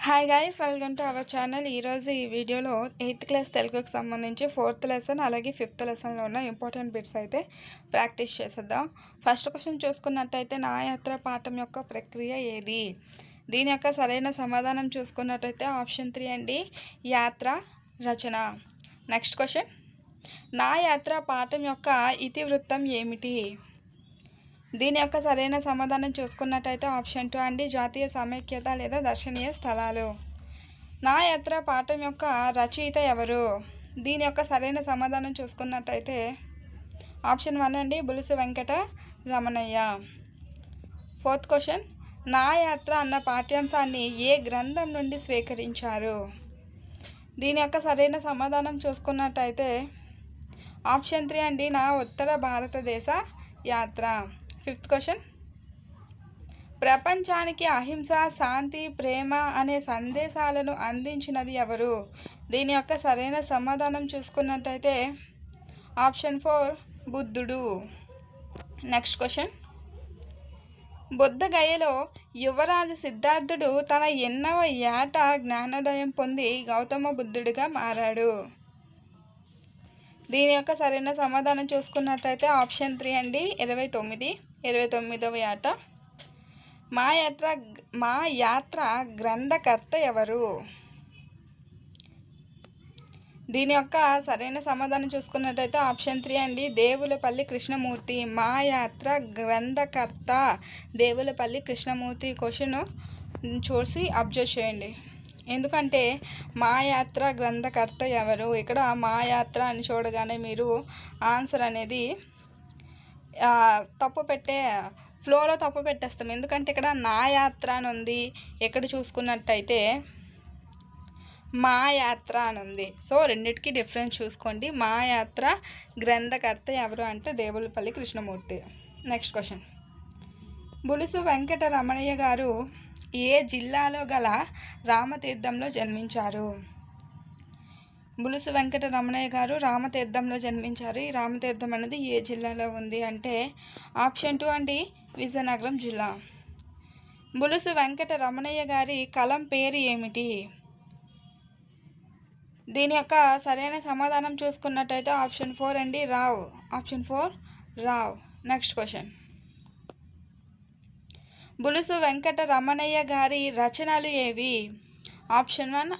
Hi guys, welcome to our channel. ఈరోజు ఈ వీడియోలో 8th క్లాస్ తెలుగుకి సంబంధించి 4th లెసన్ అలాగే 5th లెసన్లో ఉన్న ఇంపార్టెంట్ బిట్స్ అయితే ప్రాక్టీస్ చేసేద్దాం. ఫస్ట్ క్వశ్చన్ చూసుకున్నట్టయితే, నా యాత్ర పాఠం యొక్క ప్రక్రియ ఏది? దీని యొక్క సరైన సమాధానం చూసుకున్నట్టయితే ఆప్షన్ 3 అండి, యాత్ర రచన. నెక్స్ట్ క్వశ్చన్, నా యాత్ర పాఠం యొక్క ఇతివృత్తం ఏమిటి? దీని యొక్క సరైన సమాధానం చూసుకున్నట్టయితే ఆప్షన్ 2 అండి, జాతీయ సమైక్యత లేదా దర్శనీయ స్థలాలు. నా యాత్ర పాఠం యొక్క రచయిత ఎవరు? దీని యొక్క సరైన సమాధానం చూసుకున్నట్టయితే ఆప్షన్ 1 అండి, బులుసు వెంకట రమణయ్య. ఫోర్త్ క్వశ్చన్, నా యాత్ర అన్న పాఠ్యాంశాన్ని ఏ గ్రంథం నుండి స్వీకరించారు? దీని యొక్క సరైన సమాధానం చూసుకున్నట్టయితే ఆప్షన్ 3 అండి, నా ఉత్తర భారతదేశ యాత్ర. ఫిఫ్త్ క్వశ్చన్, ప్రపంచానికి అహింస, శాంతి, ప్రేమ అనే సందేశాలను అందించినది ఎవరు? దీని యొక్క సరైన సమాధానం చూసుకున్నట్టయితే ఆప్షన్ 4 బుద్ధుడు. నెక్స్ట్ క్వశ్చన్, బుద్ధగయలో యువరాజు సిద్ధార్థుడు తన ఎన్నవ ఏట జ్ఞానోదయం పొంది గౌతమ బుద్ధుడిగా మారాడు? దీని యొక్క సరైన సమాధానం చూసుకున్నట్టయితే ఆప్షన్ 3 అండి, 29వ ఏట. మా యాత్ర గ్రంథకర్త ఎవరు? దీని యొక్క సరైన సమాధానం చూసుకున్నట్టయితే ఆప్షన్ 3 అండి, దేవులపల్లి కృష్ణమూర్తి. మా యాత్ర గ్రంథకర్త దేవులపల్లి కృష్ణమూర్తి. క్వశ్చన్ చూసి అబ్జర్వ్ చేయండి, ఎందుకంటే మా యాత్ర గ్రంథకర్త ఎవరు, ఇక్కడ మా యాత్ర అని చూడగానే మీరు ఆన్సర్ అనేది ఫ్లోలో తప్పు పెట్టేస్తాం. ఎందుకంటే ఇక్కడ నా యాత్ర అని ఉంది, ఎక్కడ చూసుకున్నట్టయితే మా యాత్ర అని ఉంది. సో రెండిటికి డిఫరెన్స్ చూసుకోండి. మా యాత్ర గ్రంథకర్త ఎవరు అంటే దేవులపల్లి కృష్ణమూర్తి. నెక్స్ట్ క్వశ్చన్, బులుసు వెంకట రమణయ్య గారు ఏ జిల్లాలో గల రామతీర్థంలో జన్మించారు? బులుసు వెంకట రమణయ్య గారు రామతీర్థంలో జన్మించారు. ఈ రామతీర్థం అనేది ఏ జిల్లాలో ఉంది అంటే ఆప్షన్ 2 అండి, విజయనగరం జిల్లా. బులుసు వెంకట రమణయ్య గారి కలం పేరు ఏమిటి? దీని యొక్క సరైన సమాధానం చూసుకున్నట్టయితే ఆప్షన్ 4 అండి, Rao. Option 4 Rao. Next question, Bulusu Venkata Ramanayya గారి రచనలు ఏవి? ఆప్షన్ 1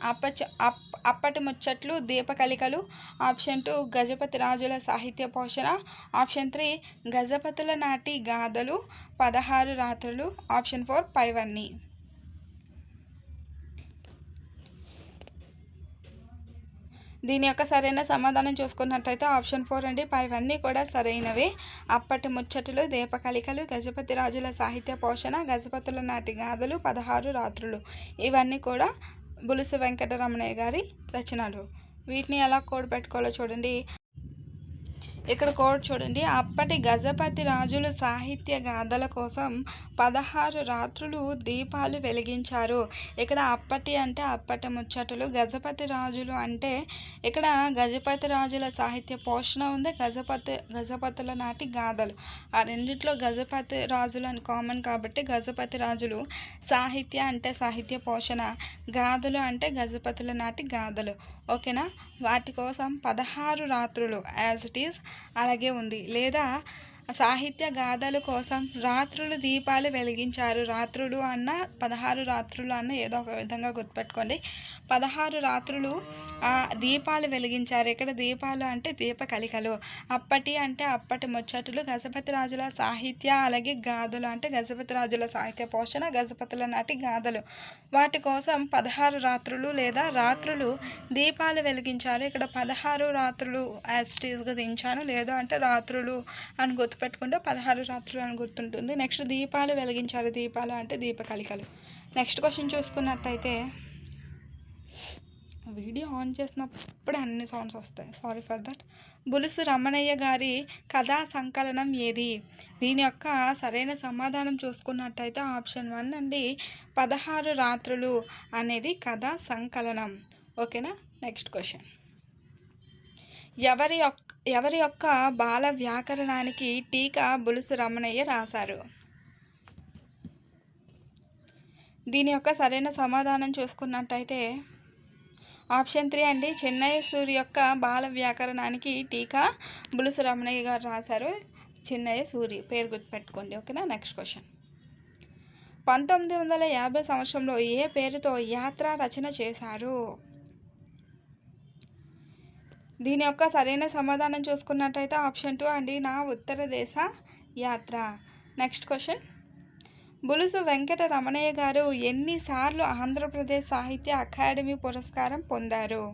అప్పటి ముచ్చట్లు, దీపకళికలు. ఆప్షన్ 2 గజపతి రాజుల సాహిత్య పోషణ. ఆప్షన్ 3 గజపతుల నాటి గాథలు, 16 రాత్రులు. ఆప్షన్ 4 పైవన్నీ. దీని యొక్క సరైన సమాధానం చూసుకున్నట్టయితే ఆప్షన్ 4 అండి, పైవన్నీ కూడా సరైనవే. అప్పటి ముచ్చట్లు, దీపకళికలు, గజపతి రాజుల సాహిత్య పోషణ, గజపతుల నాటి గాథలు, 16 రాత్రులు, ఇవన్నీ కూడా బులుసు వెంకట రమణయ్య గారి రచనలు. వీటిని ఎలా కోడ్ పెట్టుకోవాలో చూడండి. ఇక్కడ కోడ్ చూడండి, అప్పటి గజపతి రాజుల సాహిత్య గాథల కోసం 16 రాత్రులు దీపాలు వెలిగించారు. ఇక్కడ అప్పటి అంటే అప్పటి ముచ్చటలు, గజపతి రాజులు అంటే ఇక్కడ గజపతి రాజుల సాహిత్య పోషణ ఉంది, గజపతుల నాటి గాథలు. ఆ రెండిట్లో గజపతి రాజులు అని కామన్ కాబట్టి గజపతి రాజులు, సాహిత్య అంటే సాహిత్య పోషణ, గాథలు అంటే గజపతుల నాటి గాథలు. ఓకేనా? వాటి కోసం 16 రాత్రులు యాజ్ ఇట్ ఈజ్ అలాగే ఉంది. లేదా సాహిత్య గాథల కోసం రాత్రులు దీపాలు వెలిగించారు. రాత్రులు అన్న 16 రాత్రులు అన్న ఏదో ఒక విధంగా గుర్తుపెట్టుకోండి. 16 రాత్రులు దీపాలు వెలిగించారు. ఇక్కడ దీపాలు అంటే దీపకళికలు. అప్పటి అంటే అప్పటి ముచ్చట్లు, గజపతి రాజుల సాహిత్య అలాగే గాథలు అంటే గజపతి రాజుల సాహిత్య పోషణ, గజపతుల నాటి గాథలు. వాటి కోసం 16 రాత్రులు లేదా రాత్రులు దీపాలు వెలిగించారు. ఇక్కడ 16 రాత్రులు యాజ్ ఇట్ ఈజ్గా దించాను, లేదు అంటే రాత్రులు అని గుర్తుపెట్టుకుంటే 16 రాత్రులు అని గుర్తుంటుంది. నెక్స్ట్ దీపాలు వెలిగించారు, దీపాలు అంటే దీపకళికలు. నెక్స్ట్ క్వశ్చన్ చూసుకున్నట్టయితే, వీడియో ఆన్ చేసినప్పుడు అన్ని సౌండ్స్ వస్తాయి, sorry for that. Bulusu Ramanayya గారి కథా సంకలనం ఏది? దీని యొక్క సరైన సమాధానం చూసుకున్నట్టయితే ఆప్షన్ 1 అండి, 16 రాత్రులు అనేది కథా సంకలనం. ఓకేనా? నెక్స్ట్ క్వశ్చన్, ఎవరి యొక్క బాల వ్యాకరణానికి టీకా బులుసు రమణయ్య రాశారు? దీని యొక్క సరైన సమాధానం చూసుకున్నట్టయితే ఆప్షన్ 3 అండి. చెన్నై సూరి యొక్క బాల వ్యాకరణానికి టీకా బులుసు రమణయ్య గారు రాశారు. చెన్నై సూరి పేరు గుర్తుపెట్టుకోండి. ఓకేనా. Next question. 1950 సంవత్సరంలో ఏ పేరుతో యాత్ర రచన చేశారు? దీని యొక్క సరైన సమాధానం చూసుకున్నట్టయితే ఆప్షన్ 2 అండి. నా ఉత్తర దేశ యాత్ర. Next question. బులుసు వెంకట రమణయ్య గారు ఎన్నిసార్లు ఆంధ్రప్రదేశ్ సాహిత్య అకాడమీ పురస్కారం పొందారు?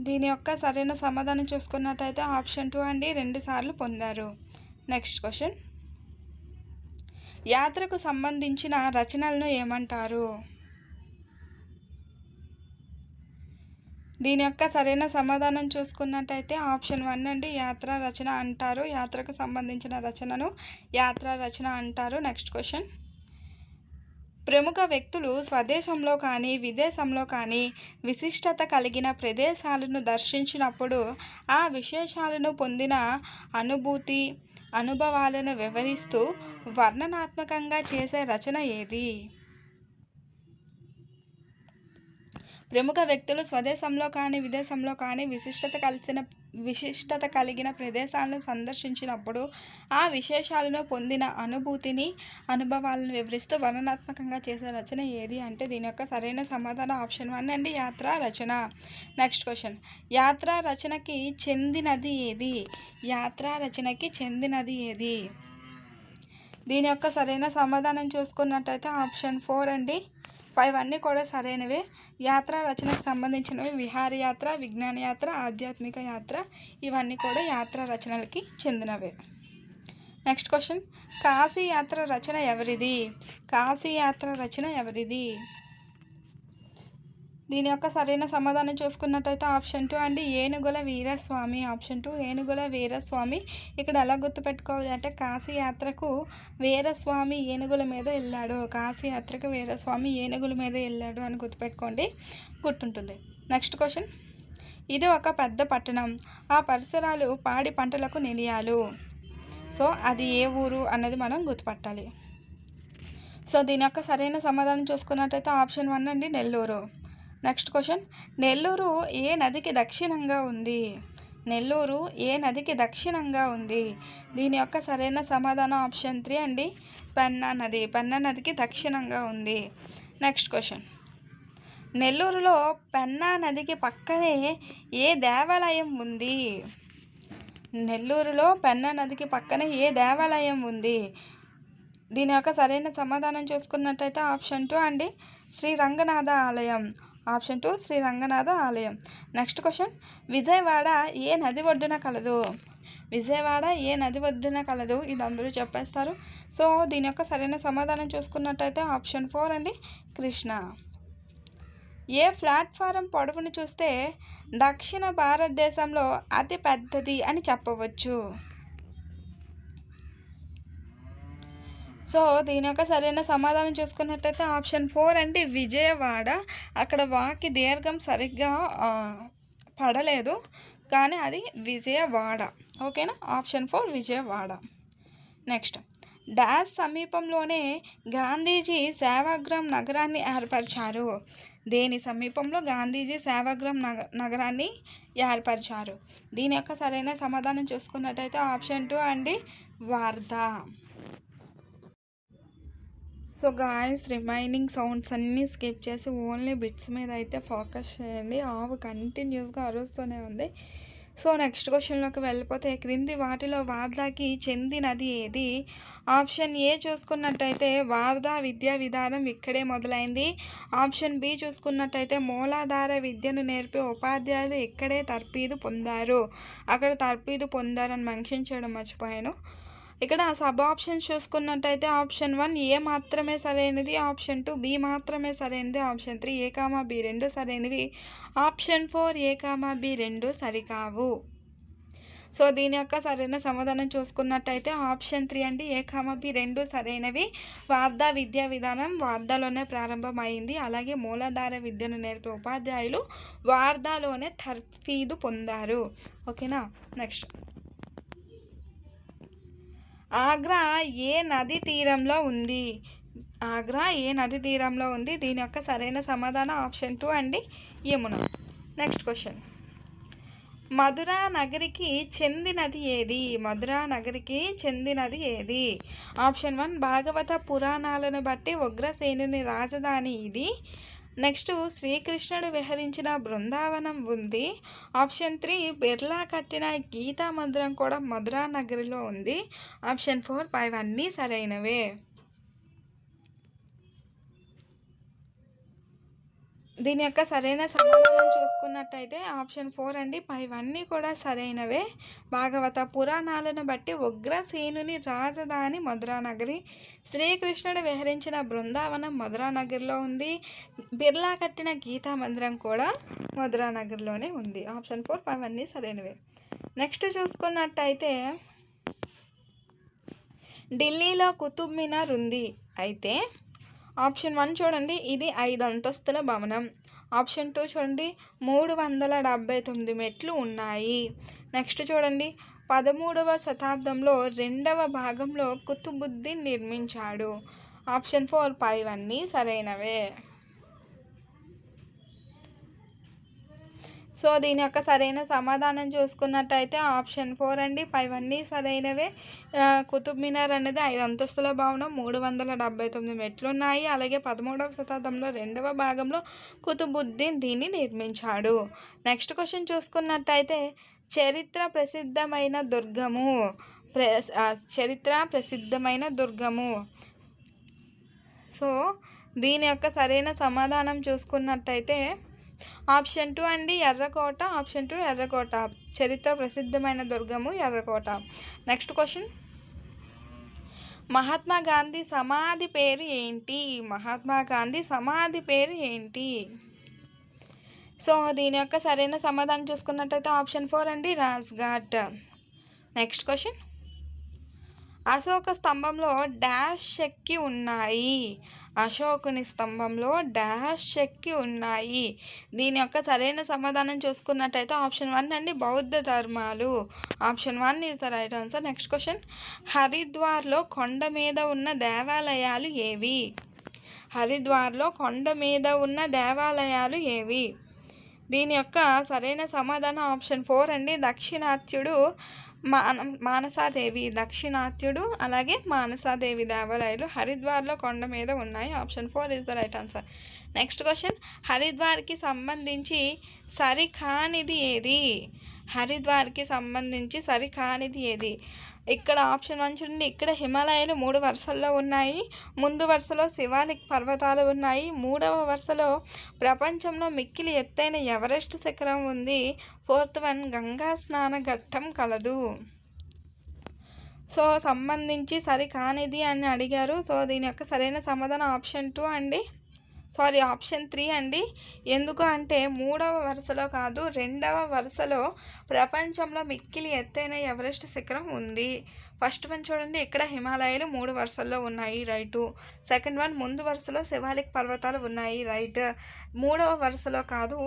దీని యొక్క సరైన సమాధానం చూసుకున్నట్టయితే ఆప్షన్ 2 అండి. 2 సార్లు పొందారు. Next question. యాత్రకు సంబంధించిన రచనలను ఏమంటారు? దీని యొక్క సరైన సమాధానం చూసుకున్నట్టయితే ఆప్షన్ 1 అండి. యాత్రా రచన అంటారు. యాత్రకు సంబంధించిన రచనను యాత్రా రచన అంటారు. Next question. ప్రముఖ వ్యక్తులు స్వదేశంలో కానీ విదేశంలో కానీ విశిష్టత కలిగిన ప్రదేశాలను దర్శించినప్పుడు ఆ విశేషాలను పొందిన అనుభవాలను వివరిస్తూ వర్ణనాత్మకంగా చేసే రచన ఏది? ప్రముఖ వ్యక్తులు స్వదేశంలో కానీ విదేశంలో కానీ విశిష్టత కలిగిన ప్రదేశాలను సందర్శించినప్పుడు ఆ విశేషాలను పొందిన అనుభవాలను వివరిస్తూ వర్ణనాత్మకంగా చేసే రచన ఏది అంటే దీని యొక్క సరైన సమాధానం ఆప్షన్ 1 అండి. యాత్రా రచన. Next question. యాత్రా రచనకి చెందినది ఏది? యాత్రా రచనకి చెందినది ఏది? దీని యొక్క సరైన సమాధానం చూసుకున్నట్టయితే ఆప్షన్ 4 అండి. 5 అన్నీ కూడా సరైనవే. యాత్రా రచనకు సంబంధించినవి విహారయాత్ర, విజ్ఞాన యాత్ర, ఆధ్యాత్మిక యాత్ర ఇవన్నీ కూడా యాత్రా రచనలకి చెందినవే. Next question. కాశీ యాత్ర రచన ఎవరిది? కాశీ యాత్ర రచన ఎవరిది? దీని యొక్క సరైన సమాధానం చూసుకున్నట్టయితే ఆప్షన్ 2 అండి. ఏనుగుల వీరస్వామి. ఆప్షన్ 2 ఏనుగుల వీరస్వామి. ఇక్కడ ఎలా గుర్తుపెట్టుకోవాలి అంటే కాశీ యాత్రకు వీరస్వామి ఏనుగుల మీద వెళ్ళాడు. కాశీ యాత్రకు వీరస్వామి ఏనుగుల మీద వెళ్ళాడు అని గుర్తుపెట్టుకోండి, గుర్తుంటుంది. Next question. ఇది ఒక పెద్ద పట్టణం. ఆ పరిసరాలు పాడి పంటలకు నిలయాలు. సో అది ఏ ఊరు అన్నది మనం గుర్తుపట్టాలి. సో దీని యొక్క సరైన సమాధానం చూసుకున్నట్టయితే ఆప్షన్ 1 అండి. నెల్లూరు. Next question. నెల్లూరు ఏ నదికి దక్షిణంగా ఉంది? నెల్లూరు ఏ నదికి దక్షిణంగా ఉంది? దీని యొక్క సరైన సమాధానం ఆప్షన్ 3 అండి. పెన్నా నది. పెన్నా నదికి దక్షిణంగా ఉంది. Next question. నెల్లూరులో పెన్నా నదికి పక్కనే ఏ దేవాలయం ఉంది? నెల్లూరులో పెన్నా నదికి పక్కనే ఏ దేవాలయం ఉంది? దీని యొక్క సరైన సమాధానం చూసుకున్నట్టయితే ఆప్షన్ 2 అండి. శ్రీ రంగనాథ ఆలయం. ఆప్షన్ 2 శ్రీ రంగనాథ ఆలయం. Next question. విజయవాడ ఏ నది ఒడ్డున కలదు? విజయవాడ ఏ నది ఒడ్డున కలదు? ఇది అందరూ చెప్పేస్తారు. సో దీని యొక్క సరైన సమాధానం చూసుకున్నట్టయితే ఆప్షన్ 4 అండి. కృష్ణ. ఏ ప్లాట్ఫారం పొడవును చూస్తే దక్షిణ భారతదేశంలో అతి పెద్దది అని చెప్పవచ్చు? సో దీని యొక్క సరైన సమాధానం చూసుకున్నట్టయితే ఆప్షన్ 4 అంటే విజయవాడ. అక్కడ వాకి దీర్ఘం సరిగ్గా పడలేదు కానీ అది విజయవాడ. ఓకేనా. ఆప్షన్ 4 విజయవాడ. నెక్స్ట్. డాష్ సమీపంలోనే గాంధీజీ సేవాగ్రామ్ నగరాన్ని ఏర్పరిచారు. దేని సమీపంలో గాంధీజీ సేవాగ్రామ్ నగరాన్ని ఏర్పరిచారు? దీని యొక్క సరైన సమాధానం చూసుకున్నట్టయితే ఆప్షన్ 2 అండి. Wardha. So guys remaining sounds అన్నీ స్కిప్ చేసి ఓన్లీ బిట్స్ మీద అయితే ఫోకస్ చేయండి. ఆవు కంటిన్యూస్గా అరుస్తూనే ఉంది. సో నెక్స్ట్ క్వశ్చన్లోకి వెళ్ళిపోతే క్రింది వాటిలో వార్ధాకి చెందినది ఏది? ఆప్షన్ ఏ చూసుకున్నట్టయితే వార్ధా విద్యా విధానం ఇక్కడే మొదలైంది. ఆప్షన్ బి చూసుకున్నట్టయితే మూలాధార విద్యను నేర్పే ఉపాధ్యాయులు ఇక్కడే తర్ఫీదు పొందారు. అక్కడ తర్ఫీదు పొందారని మెన్షన్ చేయడం మర్చిపోయాను. ఇక్కడ సబ్ ఆప్షన్స్ చూసుకున్నట్టయితే ఆప్షన్ 1 ఏ మాత్రమే సరైనది, ఆప్షన్ 2 బి మాత్రమే సరైనది, ఆప్షన్ 3 ఏ కామా బి 2 సరైనవి, ఆప్షన్ 4 ఏ కామా బి 2 సరికావు. సో దీని యొక్క సరైన సమాధానం చూసుకున్నట్టయితే ఆప్షన్ 3 అండి. ఏ కామా బి 2 సరైనవి. వార్ధా విద్యా విధానం వార్ధాలోనే ప్రారంభమైంది. అలాగే మూలాధార విద్యను నేర్పే ఉపాధ్యాయులు వార్ధాలోనే తర్ఫీదు పొందారు. ఓకేనా. నెక్స్ట్. ఆగ్రా ఏ నది తీరంలో ఉంది? ఆగ్రా ఏ నది తీరంలో ఉంది? దీని యొక్క సరైన సమాధానం ఆప్షన్ 2 అండి, యమున. Next question. మధురా నగరికి చెందినది ఏది? మధురా నగరికి చెందినది ఏది? ఆప్షన్ 1 భాగవత పురాణాలను బట్టి ఉగ్రసేనుని రాజధాని ఇది. నెక్స్ట్ శ్రీకృష్ణుడు విహరించిన బృందావనం ఉంది. ఆప్షన్ 3 బిర్లా కట్టిన గీతా మందిరం కూడా మధురా నగరిలో ఉంది. ఆప్షన్ 4 పైవన్నీ సరైనవే. దీని యొక్క సరైన సమాధానం చూసుకున్నట్టయితే ఆప్షన్ 4 అండి, పైవన్నీ కూడా సరైనవే. భాగవత పురాణాలను బట్టి ఉగ్రసేనుని రాజధాని మధురా నగరి. శ్రీకృష్ణుడు విహరించిన బృందావనం మధురా నగర్లో ఉంది. బిర్లా కట్టిన గీతా మందిరం కూడా మధురా నగర్లోనే ఉంది. ఆప్షన్ 4 పైవన్నీ సరైనవే. నెక్స్ట్ చూసుకున్నట్టయితే ఢిల్లీలో కుతుబ్ మినార్ ఉంది. అయితే ఆప్షన్ 1 చూడండి, ఇది 5 అంతస్తుల భవనం. ఆప్షన్ 2 చూడండి, 379 మెట్లు ఉన్నాయి. నెక్స్ట్ చూడండి, 13వ శతాబ్దంలో 2వ భాగంలో కుతుబుద్దీన్ నిర్మించాడు. ఆప్షన్ 4 పైవన్నీ సరైనవే. సో దీని యొక్క సరైన సమాధానం చూసుకున్నట్టయితే ఆప్షన్ 4 అండి, పైవన్నీ సరైనవే. కుతుబ్ మినార్ అనేది 5 అంతస్తుల భవనం, 379 మెట్లు ఉన్నాయి. అలాగే 13వ శతాబ్దంలో 2వ భాగంలో కుతుబుద్దీన్ దీన్ని నిర్మించాడు. నెక్స్ట్ క్వశ్చన్ చూసుకున్నట్టయితే చరిత్ర ప్రసిద్ధమైన దుర్గము. సో దీని యొక్క సరైన సమాధానం చూసుకున్నట్టయితే ఆప్షన్ 2 అండి, ఎర్రకోట. ఆప్షన్ 2 ఎర్రకోట. చరిత్ర ప్రసిద్ధమైన దుర్గము ఎర్రకోట. Next question. మహాత్మా గాంధీ సమాధి పేరు ఏంటి? మహాత్మా గాంధీ సమాధి పేరు ఏంటి? సో దీని యొక్క సరైన సమాధానం చూసుకున్నట్టయితే ఆప్షన్ 4 అండి, రాజ్ఘాట్. Next question. అశోక స్తంభంలో డాష్ చెక్కి ఉన్నాయి. అశోకుని స్తంభంలో డాష్ చెక్కి ఉన్నాయి. దీని యొక్క సరైన సమాధానం చూసుకున్నట్టయితే ఆప్షన్ 1 అండి, బౌద్ధ ధర్మాలు. Option 1 is the right answer. Next question. హరిద్వార్లో కొండ మీద ఉన్న దేవాలయాలు ఏవి? హరిద్వార్లో కొండ మీద ఉన్న దేవాలయాలు ఏవి? దీని యొక్క సరైన సమాధానం ఆప్షన్ 4 అండి, దక్షిణాత్యుడు, మానసాదేవి. దక్షిణాత్యుడు అలాగే మానసాదేవి దేవాలయాలు హరిద్వార్లో కొండ మీద ఉన్నాయి. Option 4 is the right answer. Next question. హరిద్వార్కి సంబంధించి సరికానిది ఏది? హరిద్వార్కి సంబంధించి సరికానిది ఏది? ఇక్కడ ఆప్షన్ 1 చూడండి, ఇక్కడ హిమాలయాలు 3 వరుసల్లో ఉన్నాయి. ముందు వరుసలో శివాలిక్ పర్వతాలు ఉన్నాయి. 3వ వరుసలో ప్రపంచంలో మిక్కిలి ఎత్తైన ఎవరెస్ట్ శిఖరం ఉంది. 4th వన్ గంగా స్నాన ఘట్టం కలదు. సో సంబంధించి సరికానిది అని అడిగారు. సో దీని యొక్క సరైన సమాధానం ఆప్షన్ 2 అండి, ఆప్షన్ 3 అండి. ఎందుకు అంటే 3వ వరుసలో కాదు, 2వ వరుసలో ప్రపంచంలో మిక్కిలి ఎత్తైన ఎవరెస్ట్ శిఖరం ఉంది. ఫస్ట్ వన్ చూడండి, ఇక్కడ హిమాలయాలు 3 వరుసల్లో ఉన్నాయి, రైటు. సెకండ్ వన్ ముందు వరుసలో శివాలిక్ పర్వతాలు ఉన్నాయి, రైట్. 3వ వరుసలో కాదు,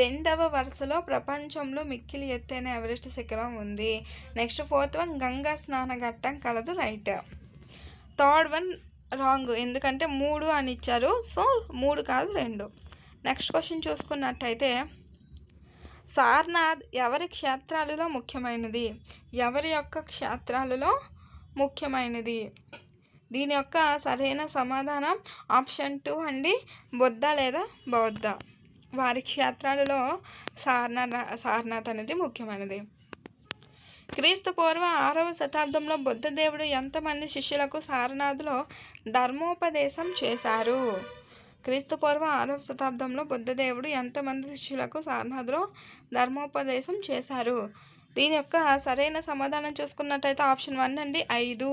2వ వరుసలో ప్రపంచంలో మిక్కిలి ఎత్తైన ఎవరెస్ట్ శిఖరం ఉంది. నెక్స్ట్ 4th వన్ గంగా స్నాన ఘట్టం కలదు, రైట్. థర్డ్ వన్ రాంగ్, ఎందుకంటే 3 అని ఇచ్చారు. సో 3 కాదు 2. నెక్స్ట్ క్వశ్చన్ చూసుకున్నట్టయితే సారనాథ్ ఎవరి క్షేత్రాలలో ముఖ్యమైనది? ఎవరి యొక్క క్షేత్రాలలో ముఖ్యమైనది? దీని యొక్క సరైన సమాధానం ఆప్షన్ 2 అండి, బుద్ధ లేదా బౌద్ధ. వారి క్షేత్రాలలో సారనాథ్ అనేది ముఖ్యమైనది. క్రీస్తు పూర్వ 6వ శతాబ్దంలో బుద్ధదేవుడు ఎంతమంది శిష్యులకు సారనాథ్లో ధర్మోపదేశం చేశారు? క్రీస్తు పూర్వ 6వ శతాబ్దంలో బుద్ధదేవుడు ఎంతమంది శిష్యులకు సారనాథ్లో ధర్మోపదేశం చేశారు? దీని యొక్క సరైన సమాధానం చూసుకున్నట్టయితే ఆప్షన్ 1 అండి, 5.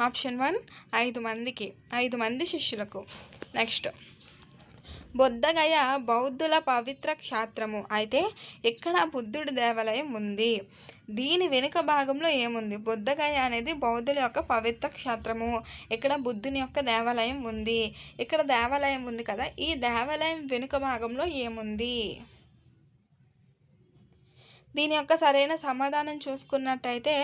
ఆప్షన్ 1 5 మంది శిష్యులకు. నెక్స్ట్. బుద్ధగయ బౌద్ధుల పవిత్ర క్షేత్రము. అయితే ఇక్కడ బుద్ధుడి దేవాలయం ఉంది. దీని వెనుక భాగంలో ఏముంది? బుద్ధగయ అనేది బౌద్ధుల యొక్క పవిత్ర క్షేత్రము. ఇక్కడ బుద్ధుని యొక్క దేవాలయం ఉంది. ఇక్కడ దేవాలయం ఉంది కదా, ఈ దేవాలయం వెనుక భాగంలో ఏముంది? దీని యొక్క సరైన సమాధానం చూసుకున్నట్టయితే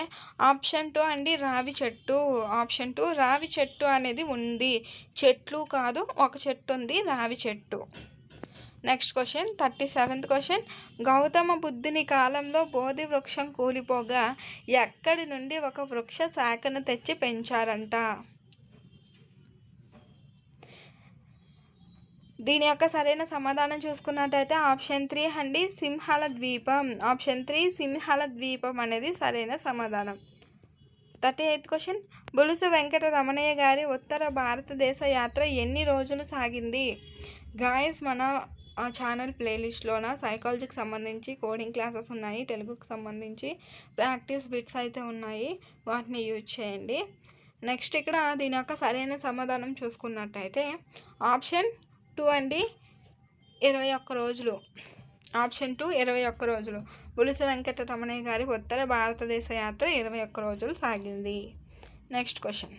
ఆప్షన్ 2 అండి, రావి చెట్టు. ఆప్షన్ 2 రావి చెట్టు అనేది ఉంది. చెట్లు కాదు, ఒక చెట్టు ఉంది, రావి చెట్టు. Next question 37th question. Gautama బుద్ధుని కాలంలో బోధి వృక్షం కూలిపోగా ఎక్కడి నుండి ఒక వృక్ష శాఖను తెచ్చి పెంచారంట? దీని యొక్క సరైన సమాధానం చూసుకున్నట్టయితే ఆప్షన్ 3 అండి, సింహాల ద్వీపం. ఆప్షన్ 3 సింహాల ద్వీపం అనేది సరైన సమాధానం. 38th question. బులుసు వెంకట రమణయ్య గారి ఉత్తర భారతదేశ యాత్ర ఎన్ని రోజులు సాగింది? గాయస్, మన ఛానల్ ప్లేలిస్ట్లోన సైకాలజీకి సంబంధించి కోడింగ్ క్లాసెస్ ఉన్నాయి, తెలుగుకి సంబంధించి ప్రాక్టీస్ బిట్స్ అయితే ఉన్నాయి, వాటిని యూజ్ చేయండి. నెక్స్ట్ ఇక్కడ దీని యొక్క సరైన సమాధానం చూసుకున్నట్టయితే ఆప్షన్ 2 అండి, 21 రోజులు. ఆప్షన్ 2 21 రోజులు. బులుసు వెంకట రమణయ్య గారి ఉత్తర భారతదేశ యాత్ర 21 రోజులు సాగింది. Next question.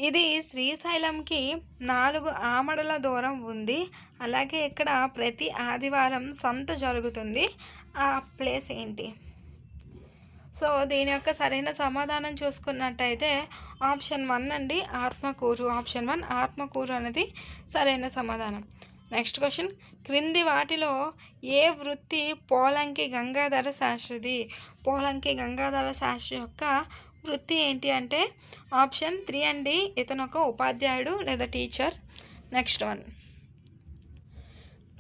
ఇది శ్రీశైలంకి 4 ఆమడల దూరం ఉంది. అలాగే ఇక్కడ ప్రతి ఆదివారం సంత జరుగుతుంది. ఆ ప్లేస్ ఏంటి? సో దీని యొక్క సరైన సమాధానం చూసుకున్నట్టయితే ఆప్షన్ 1 అండి, ఆత్మకూరు. ఆప్షన్ 1 ఆత్మకూరు అనేది సరైన సమాధానం. Next question. క్రింది వాటిలో ఏ వృత్తి పోలంకి గంగాధర శాస్త్రిది? పోలంకి గంగాధర శాస్త్రి యొక్క వృత్తి ఏంటి అంటే ఆప్షన్ 3 అండి, ఇతను ఒక ఉపాధ్యాయుడు లేదా టీచర్. నెక్స్ట్ 1.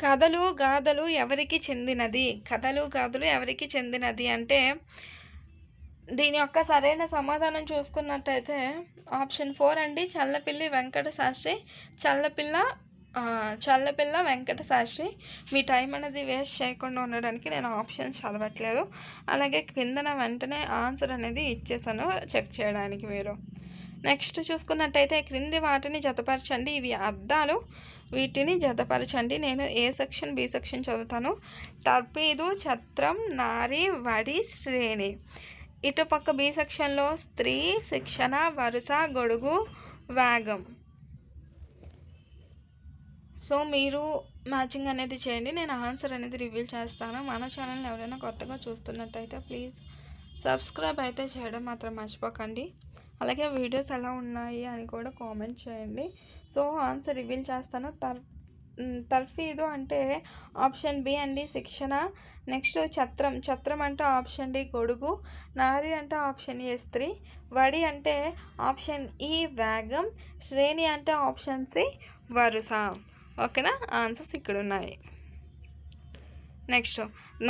కథలు గాథలు ఎవరికి చెందినది? కథలు గాథలు ఎవరికి చెందినది అంటే దీని యొక్క సరైన సమాధానం చూసుకున్నట్టయితే ఆప్షన్ 4 అండి, చల్లపిల్లి వెంకట శాస్త్రి. చల్లపిల్ల వెంకట శాస్త్రి. మీ టైం అనేది వేస్ట్ చేయకుండా ఉండడానికి నేను ఆప్షన్ చదవట్లేదు, అలాగే కిందన వెంటనే ఆన్సర్ అనేది ఇచ్చేసాను చెక్ చేయడానికి మీరు. నెక్స్ట్ చూసుకున్నట్టయితే క్రింది వాటిని జతపరచండి. ఇవి అర్థాలు, వీటిని జతపరచండి. నేను ఏ సెక్షన్ బి సెక్షన్ చదువుతాను. తర్పీదు, ఛత్రం, నారి, వడి, శ్రేణి. ఇటుపక్క బి సెక్షన్లో స్త్రీ, శిక్షణ, వరుస, గొడుగు, వేగం. సో మీరు మ్యాచింగ్ అనేది చేయండి, నేను ఆన్సర్ అనేది రివీల్ చేస్తాను. మన ఛానల్ని ఎవరైనా కొత్తగా చూస్తున్నట్టయితే ప్లీజ్ సబ్స్క్రైబ్ అయితే చేయడం మాత్రం మర్చిపోకండి. అలాగే వీడియోస్ ఎలా ఉన్నాయి అని కూడా కామెంట్ చేయండి. సో ఆన్సర్ రివీల్ చేస్తాను. తర్ఫీదు అంటే ఆప్షన్ బి అండి, శిక్షణ. నెక్స్ట్ ఛత్రం అంటే ఆప్షన్ డి, గొడుగు. నారి అంటే ఆప్షన్ ఏ, స్త్రీ. వడి అంటే ఆప్షన్ ఈ, వేగం. శ్రేణి అంటే ఆప్షన్ సి, వరుస. ఓకేనా, ఆన్సర్స్ ఇక్కడ ఉన్నాయి. నెక్స్ట్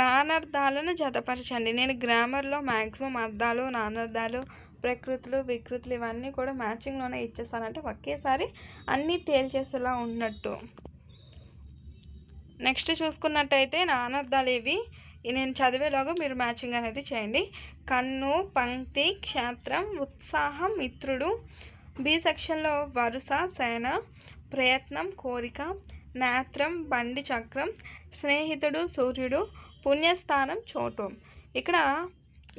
నానార్థాలను జతపరచండి. నేను గ్రామర్లో మ్యాక్సిమం అర్థాలు, నానార్థాలు, ప్రకృతులు, వికృతులు ఇవన్నీ కూడా మ్యాచింగ్లోనే ఇచ్చేస్తానంటే ఒకేసారి అన్నీ తేల్చేసేలా ఉన్నట్టు. నెక్స్ట్ చూసుకున్నట్టయితే నానార్థాలు ఏవి నేను చదివేలోగా మీరు మ్యాచింగ్ అనేది చేయండి. కన్ను, పంక్తి, క్షేత్రం, ఉత్సాహం, మిత్రుడు. బి సెక్షన్లో వరుస, సేన. ప్రయత్నం, కోరిక. నేత్రం, బండి చక్రం. స్నేహితుడు, సూర్యుడు. పుణ్యస్థానం, చోటు. ఇక్కడ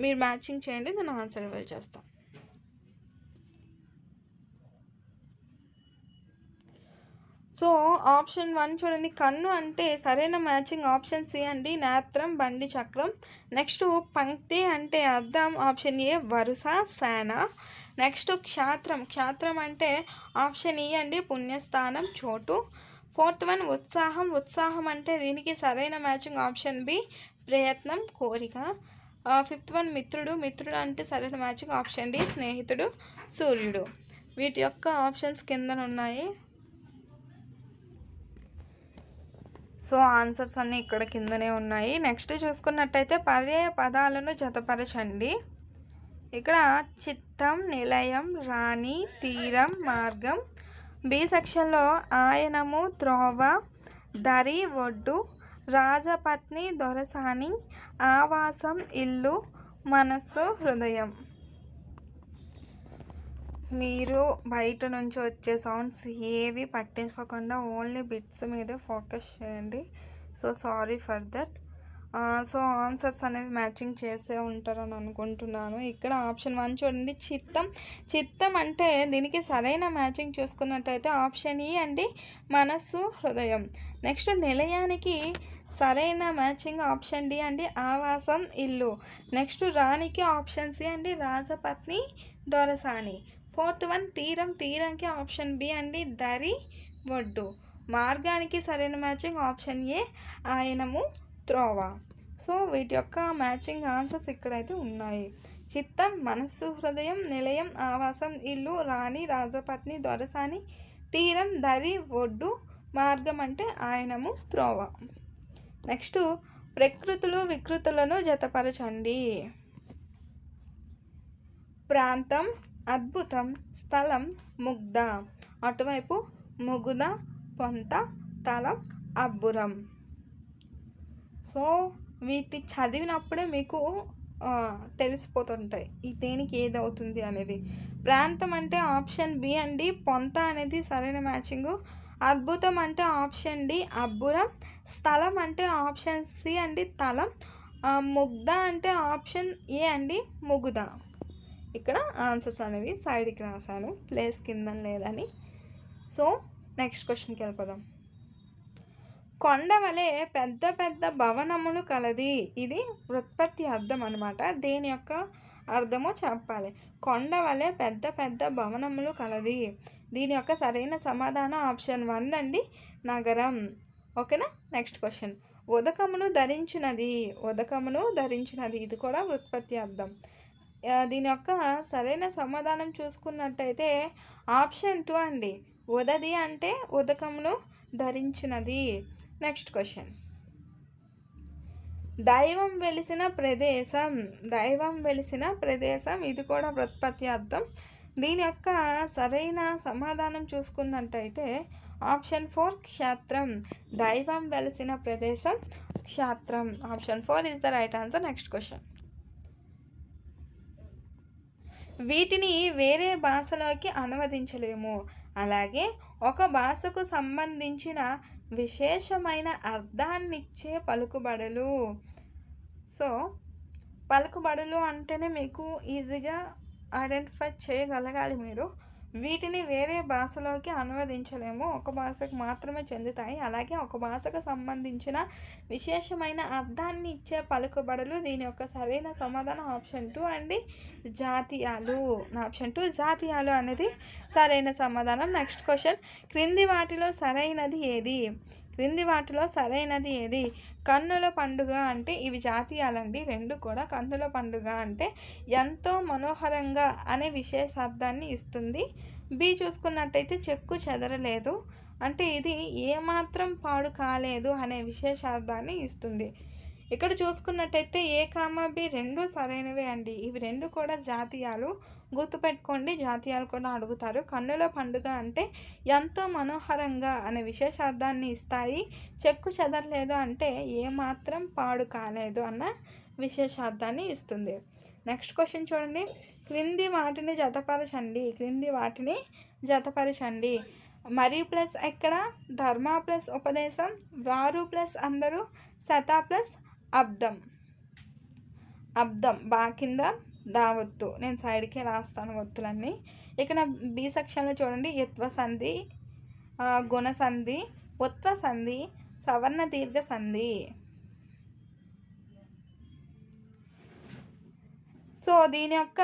మీరు మ్యాచింగ్ చేయండి, నేను ఆన్సర్ రివీల్ చేస్తాను. సో ఆప్షన్ 1 చూడండి, కన్ను అంటే సరైన మ్యాచింగ్ ఆప్షన్ సి అండి, నేత్రం, బండి చక్రం. నెక్స్ట్ పంక్తి అంటే అర్థం ఆప్షన్ ఏ, వరుస, సేన. నెక్స్ట్ క్షేత్రం అంటే ఆప్షన్ ఈ అండి, పుణ్యస్థానం, చోటు. 4th వన్ ఉత్సాహం అంటే దీనికి సరైన మ్యాచింగ్ ఆప్షన్ బి, ప్రయత్నం, కోరిక. 5th వన్ మిత్రుడు అంటే సరైన మ్యాచింగ్ ఆప్షన్ డి, స్నేహితుడు, సూర్యుడు. వీటి యొక్క ఆప్షన్స్ కింద ఉన్నాయి. సో ఆన్సర్స్ అన్నీ ఇక్కడ కిందనే ఉన్నాయి. నెక్స్ట్ చూసుకున్నట్టయితే పర్యాయ పదాలను జతపరచండి. ఇక్కడ చిత్తం, నిలయం, రాణి, తీరం, మార్గం. బి సెక్షన్లో ఆయనము, త్రోవ, దరి, ఒడ్డు. రాజపత్ని, దొరసాని. ఆవాసం, ఇల్లు. మనస్సు, హృదయం. మీరు బయట నుంచి వచ్చే సౌండ్స్ ఏవి పట్టించుకోకుండా ఓన్లీ బిట్స్ మీదే ఫోకస్ చేయండి. So sorry for that. So answers అనేవి మ్యాచింగ్ చేసే ఉంటారని అనుకుంటున్నాను. ఇక్కడ ఆప్షన్ 1 చూడండి, చిత్తం. చిత్తం అంటే దీనికి సరైన మ్యాచింగ్ చూసుకున్నట్టయితే ఆప్షన్ ఈ అండి, మనస్సు హృదయం. నెక్స్ట్ నిలయానికి సరైన మ్యాచింగ్ ఆప్షన్ డి అండి, ఆవాసం ఇల్లు. నెక్స్ట్ రాణికి ఆప్షన్ సి అండి, రాజపత్ని దొరసాని. ఫోర్త్ వన్ తీరం. తీరంకి ఆప్షన్ బి అండి, దరి ఒడ్డు. మార్గానికి సరైన మ్యాచింగ్ ఆప్షన్ ఏ, ఆయనము త్రోవ. సో వీటి యొక్క మ్యాచింగ్ ఆన్సర్స్ ఇక్కడైతే ఉన్నాయి. చిత్తం, మనస్సు హృదయం, నిలయం, ఆవాసం ఇల్లు, రాణి, రాజపత్ని దొరసాని, తీరం, దరి ఒడ్డు, మార్గం అంటే ఆయనము త్రోవ. నెక్స్ట్ ప్రకృతులు వికృతులను జతపరచండి. ప్రాంతం, అద్భుతం, స్థలం, ముగ్ధ. అటువైపు ముగుద, పొంత, తలం, అబ్బురం. సో వీటి చదివినప్పుడే మీకు తెలిసిపోతుంటాయి ఈ దేనికి ఏది అవుతుంది అనేది. ప్రాంతం అంటే ఆప్షన్ బి అండి, పొంత అనేది సరైన మ్యాచింగు. అద్భుతం అంటే ఆప్షన్ డి, అబ్బురం. స్థలం అంటే ఆప్షన్ సి అండి, తలం. ముగ్ధ అంటే ఆప్షన్ ఏ అండి, ముగుద. ఇక్కడ ఆన్సర్స్ అనేవి సైడ్కి రాశాను, ప్లేస్ కింద లేదని. సో నెక్స్ట్ క్వశ్చన్కి వెళ్ళిపోదాం. కొండ వలె పెద్ద పెద్ద భవనములు కలది. ఇది వ్యుత్పత్తి అర్థం అనమాట. దేని యొక్క అర్థమో చెప్పాలి. కొండ వలె పెద్ద పెద్ద భవనములు కలది. దీని యొక్క సరైన సమాధానం ఆప్షన్ 1 అండి, నగరం. ఓకేనా. Next question. ఉదకమును ధరించినది. ఉదకమును ధరించినది, ఇది కూడా వ్యుత్పత్తి అర్థం. దీని యొక్క సరైన సమాధానం చూసుకున్నట్టయితే ఆప్షన్ 2 అండి, ఉదది అంటే ఉదకమును ధరించినది. Next question. దైవం వెలిసిన ప్రదేశం. దైవం వెలిసిన ప్రదేశం, ఇది కూడా వ్యుత్పత్తి అర్థం. దీని యొక్క సరైన సమాధానం చూసుకున్నట్టయితే ఆప్షన్ 4 క్షేత్రం. దైవం వెలిసిన ప్రదేశం క్షేత్రం. Option 4 is the right answer. Next question. వీటిని వేరే భాషలోకి అనువదించలేము. అలాగే ఒక భాషకు సంబంధించిన విశేషమైన అర్థాన్నిచ్చే పలుకుబడులు. సో పలుకుబడులు అంటేనే మీకు ఈజీగా ఐడెంటిఫై చేయగలగాలి మీరు. వీటిని వేరే భాషలోకి అనువదించలేము, ఒక భాషకు మాత్రమే చెందుతాయి. అలాగే ఒక భాషకు సంబంధించిన విశేషమైన అర్థాన్ని ఇచ్చే పలుకుబడులు. దీని యొక్క సరైన సమాధానం ఆప్షన్ 2 అండి, జాతీయాలు. ఆప్షన్ 2 జాతీయాలు అనేది సరైన సమాధానం. Next question. క్రింది వాటిలో సరైనది ఏది? క్రింది వాటిలో సరైనది ఏది? కన్నుల పండుగ అంటే ఇవి జాతీయాలండి, రెండు కూడా. కన్నుల పండుగ అంటే ఎంతో మనోహరంగా అనే విశేషార్థాన్ని ఇస్తుంది. బి చూసుకున్నట్టయితే చెక్కు చెదరలేదు అంటే ఇది ఏమాత్రం పాడు కాలేదు అనే విశేషార్థాన్ని ఇస్తుంది. ఇక్కడ చూసుకున్నట్టయితే ఏ కామా బి రెండు సరైనవే అండి. ఇవి రెండు కూడా జాతీయాలు, గుర్తుపెట్టుకోండి. జాతీయాలు కూడా అడుగుతారు. కన్నుల పండుగ అంటే ఎంతో మనోహరంగా అనే విశేషార్థాన్ని ఇస్తాయి. చెక్కు చెదరలేదు అంటే ఏమాత్రం పాడు కాలేదు అన్న విశేషార్థాన్ని ఇస్తుంది. నెక్స్ట్ క్వశ్చన్ చూడండి. క్రింది వాటిని జతపరచండి. క్రింది వాటిని జతపరచండి. మరి ప్లస్ ఎక్కడ, ధర్మ ప్లస్ ఉపదేశం, వారు ప్లస్ అందరూ, శత ప్లస్ అబ్దం. అబ్దం బా కింద దావత్తు, నేను సైడ్కే రాస్తాను ఒత్తులన్నీ. ఇక్కడ బి సెక్షన్లో చూడండి. యత్వ సంధి, గుణ సంధి, ఉత్వ సంధి, సవర్ణ దీర్ఘ సంధి. సో దీని యొక్క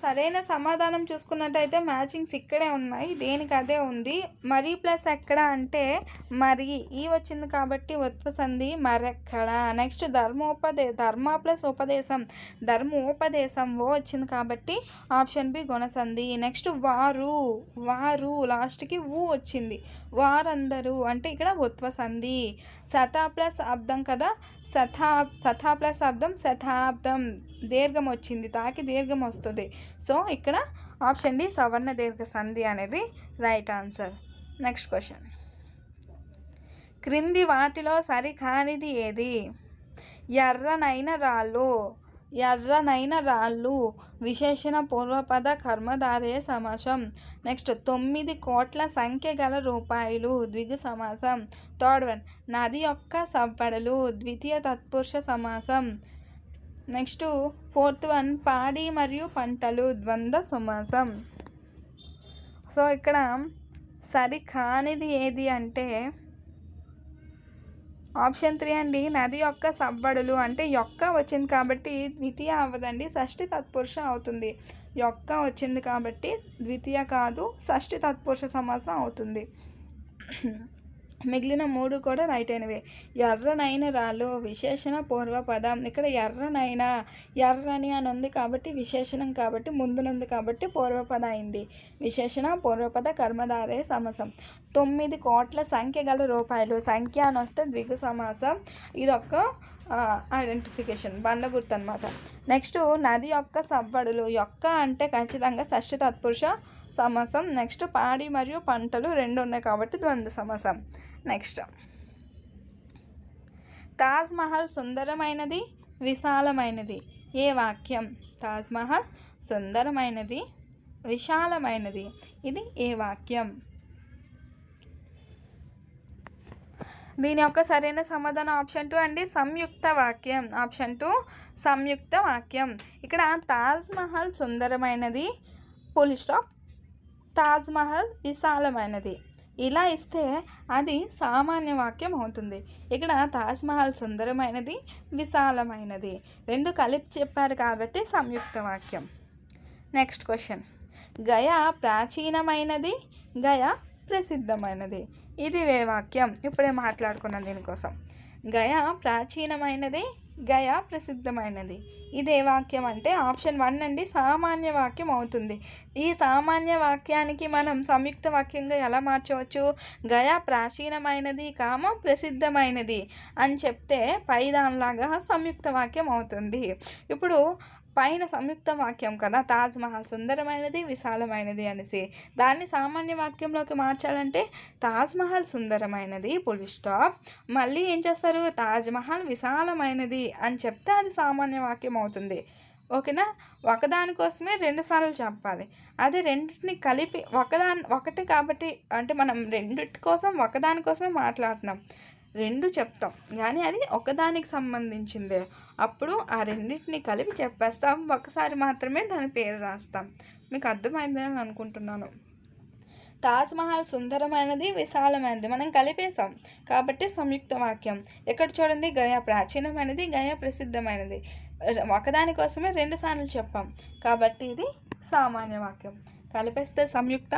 సరైన సమాధానం చూసుకున్నట్టయితే మ్యాచింగ్స్ ఇక్కడే ఉన్నాయి, దేనికి అదే ఉంది. మరి ప్లస్ ఎక్కడ అంటే మరి ఈ వచ్చింది కాబట్టి ఉత్వ సంధి మరెక్కడ. నెక్స్ట్ ధర్మ ప్లస్ ఉపదేశం, ధర్మోపదేశం ఓ వచ్చింది కాబట్టి ఆప్షన్ బి గుణసంధి. నెక్స్ట్ వారు లాస్ట్కి ఊ వచ్చింది, వారందరూ అంటే ఇక్కడ ఉత్వ సంధి. శత ప్లస్ అబ్దం కదా, శత ప్లస్ అబ్దం శతాబ్దం, దీర్ఘం వచ్చింది, తాకి దీర్ఘం వస్తుంది. సో ఇక్కడ ఆప్షన్ డి సవర్ణ దీర్ఘ సంధి అనేది రైట్ ఆన్సర్. Next question. క్రింది వాటిలో సరికానిది ఏది? ఎర్రనైన రాళ్ళు. ఎర్రనైన రాళ్ళు విశేషణ పూర్వపద కర్మధారయ సమాసం. నెక్స్ట్ 9 కోట్ల సంఖ్య గల రూపాయలు ద్విగు సమాసం. థర్డ్ వన్ నది యొక్క సవ్వడులు ద్వితీయ తత్పురుష సమాసం. నెక్స్ట్ ఫోర్త్ వన్ పాడి మరియు పంటలు ద్వంద్వ సమాసం. సో ఇక్కడ సరికానిది ఏది అంటే ఆప్షన్ 3 అండి. నది యొక్క సవ్వడులు అంటే యొక్క వచ్చింది కాబట్టి ద్వితీయ అవ్వదండి, షష్ఠి తత్పురుష అవుతుంది. యొక్క వచ్చింది కాబట్టి ద్వితీయ కాదు, షష్ఠి తత్పురుష సమాసం అవుతుంది. మిగిలిన 3 కూడా రైట్ అయినవే. ఎర్రనైన రాళ్ళు విశేషణ పూర్వపదం. ఇక్కడ ఎర్రనైనా ఎర్రని అని ఉంది కాబట్టి విశేషణం కాబట్టి ముందునుంది కాబట్టి పూర్వపద అయింది. విశేషణ పూర్వపద కర్మధారయ సమాసం. 9 కోట్ల సంఖ్య గల రూపాయలు సంఖ్య అని వస్తే ద్విగు సమాసం. ఇదొక ఐడెంటిఫికేషన్ బండ గుర్తు అనమాట. నెక్స్ట్ నది యొక్క సవ్వడులు యొక్క అంటే ఖచ్చితంగా షష్ఠి తత్పురుష సమాసం. నెక్స్ట్ పాడి మరియు పంటలు 2 ఉన్నాయి కాబట్టి ద్వంద్వ సమాసం. నెక్స్ట్ తాజ్మహల్ సుందరమైనది విశాలమైనది ఏ వాక్యం? తాజ్మహల్ సుందరమైనది విశాలమైనది ఇది ఏ వాక్యం? దీని యొక్క సరైన సమాధానం ఆప్షన్ 2 అండి, సంయుక్త వాక్యం. ఆప్షన్ 2 సంయుక్త వాక్యం. ఇక్కడ తాజ్మహల్ సుందరమైనది ఫుల్ స్టాప్, తాజ్మహల్ విశాలమైనది ఇలా ఇస్తే అది సామాన్య వాక్యం అవుతుంది. ఇక్కడ తాజ్మహల్ సుందరమైనది విశాలమైనది 2 కలిపి చెప్పారు కాబట్టి సంయుక్త వాక్యం. నెక్స్ట్ క్వశ్చన్ గయా ప్రాచీనమైనది గయా ప్రసిద్ధమైనది ఇది ఏ వాక్యం? ఇప్పుడే మాట్లాడుకున్నాం దీనికోసం. గయా ప్రాచీనమైనది గయా ప్రసిద్ధమైనది ఇదే వాక్యం అంటే ఆప్షన్ 1 అండి, సామాన్య వాక్యం అవుతుంది. ఈ సామాన్య వాక్యానికి మనం సంయుక్త వాక్యంగా ఎలా మార్చవచ్చు? గయా ప్రాచీనమైనది ప్రసిద్ధమైనది అని చెప్తే పై దానిలాగా సంయుక్త వాక్యం అవుతుంది. ఇప్పుడు పైన సంయుక్త వాక్యం కదా, తాజ్మహల్ సుందరమైనది విశాలమైనది అనేసి, దాన్ని సామాన్య వాక్యంలోకి మార్చాలంటే తాజ్మహల్ సుందరమైనది ఫుల్ స్టాప్ మళ్ళీ ఏం చేస్తారు? తాజ్మహల్ విశాలమైనది అని చెప్తే అది సామాన్య వాక్యం అవుతుంది. ఓకేనా? ఒకదానికోసమే 2 సార్లు చెప్పాలి. అదే రెండింటిని కలిపి ఒకటి కాబట్టి అంటే మనం రెండిటి కోసం ఒకదానికోసమే మాట్లాడుతున్నాం, 2 చెప్తాం కానీ అది ఒకదానికి సంబంధించిందే. అప్పుడు ఆ రెండింటిని కలిపి చెప్పేస్తాం, ఒకసారి మాత్రమే దాని పేరు రాస్తాం. మీకు అర్థమైందని అనుకుంటున్నాను. తాజ్మహల్ సుందరమైనది విశాలమైనది మనం కలిపేసాం కాబట్టి సంయుక్త వాక్యం. ఇక్కడ చూడండి, గయా ప్రాచీనమైనది గయా ప్రసిద్ధమైనది ఒకదానికోసమే 2 సార్లు చెప్పాం కాబట్టి ఇది సామాన్య వాక్యం. కలిపేస్తే సంయుక్త,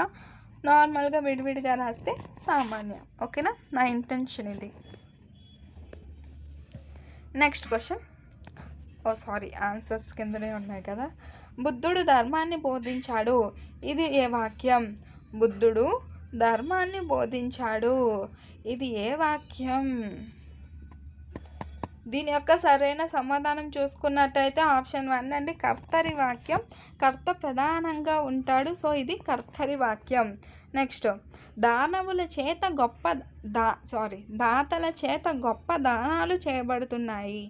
నార్మల్గా విడివిడిగా రాస్తే సామాన్య. ఓకేనా? నా ఇంటెన్షన్ ఇది. నెక్స్ట్ క్వశ్చన్ ఆన్సర్స్ కిందనే ఉన్నాయి కదా. బుద్ధుడు ధర్మాన్ని బోధించాడు ఇది ఏ వాక్యం? బుద్ధుడు ధర్మాన్ని బోధించాడు ఇది ఏ వాక్యం? దీని యొక్క సరైన సమాధానం చూసుకున్నట్టయితే ఆప్షన్ 1 అండి, కర్తరి వాక్యం. కర్త ప్రధానంగా ఉంటాడు, సో ఇది కర్తరి వాక్యం. నెక్స్ట్ దాతల చేత గొప్ప దానాలు చేయబడుతున్నాయి.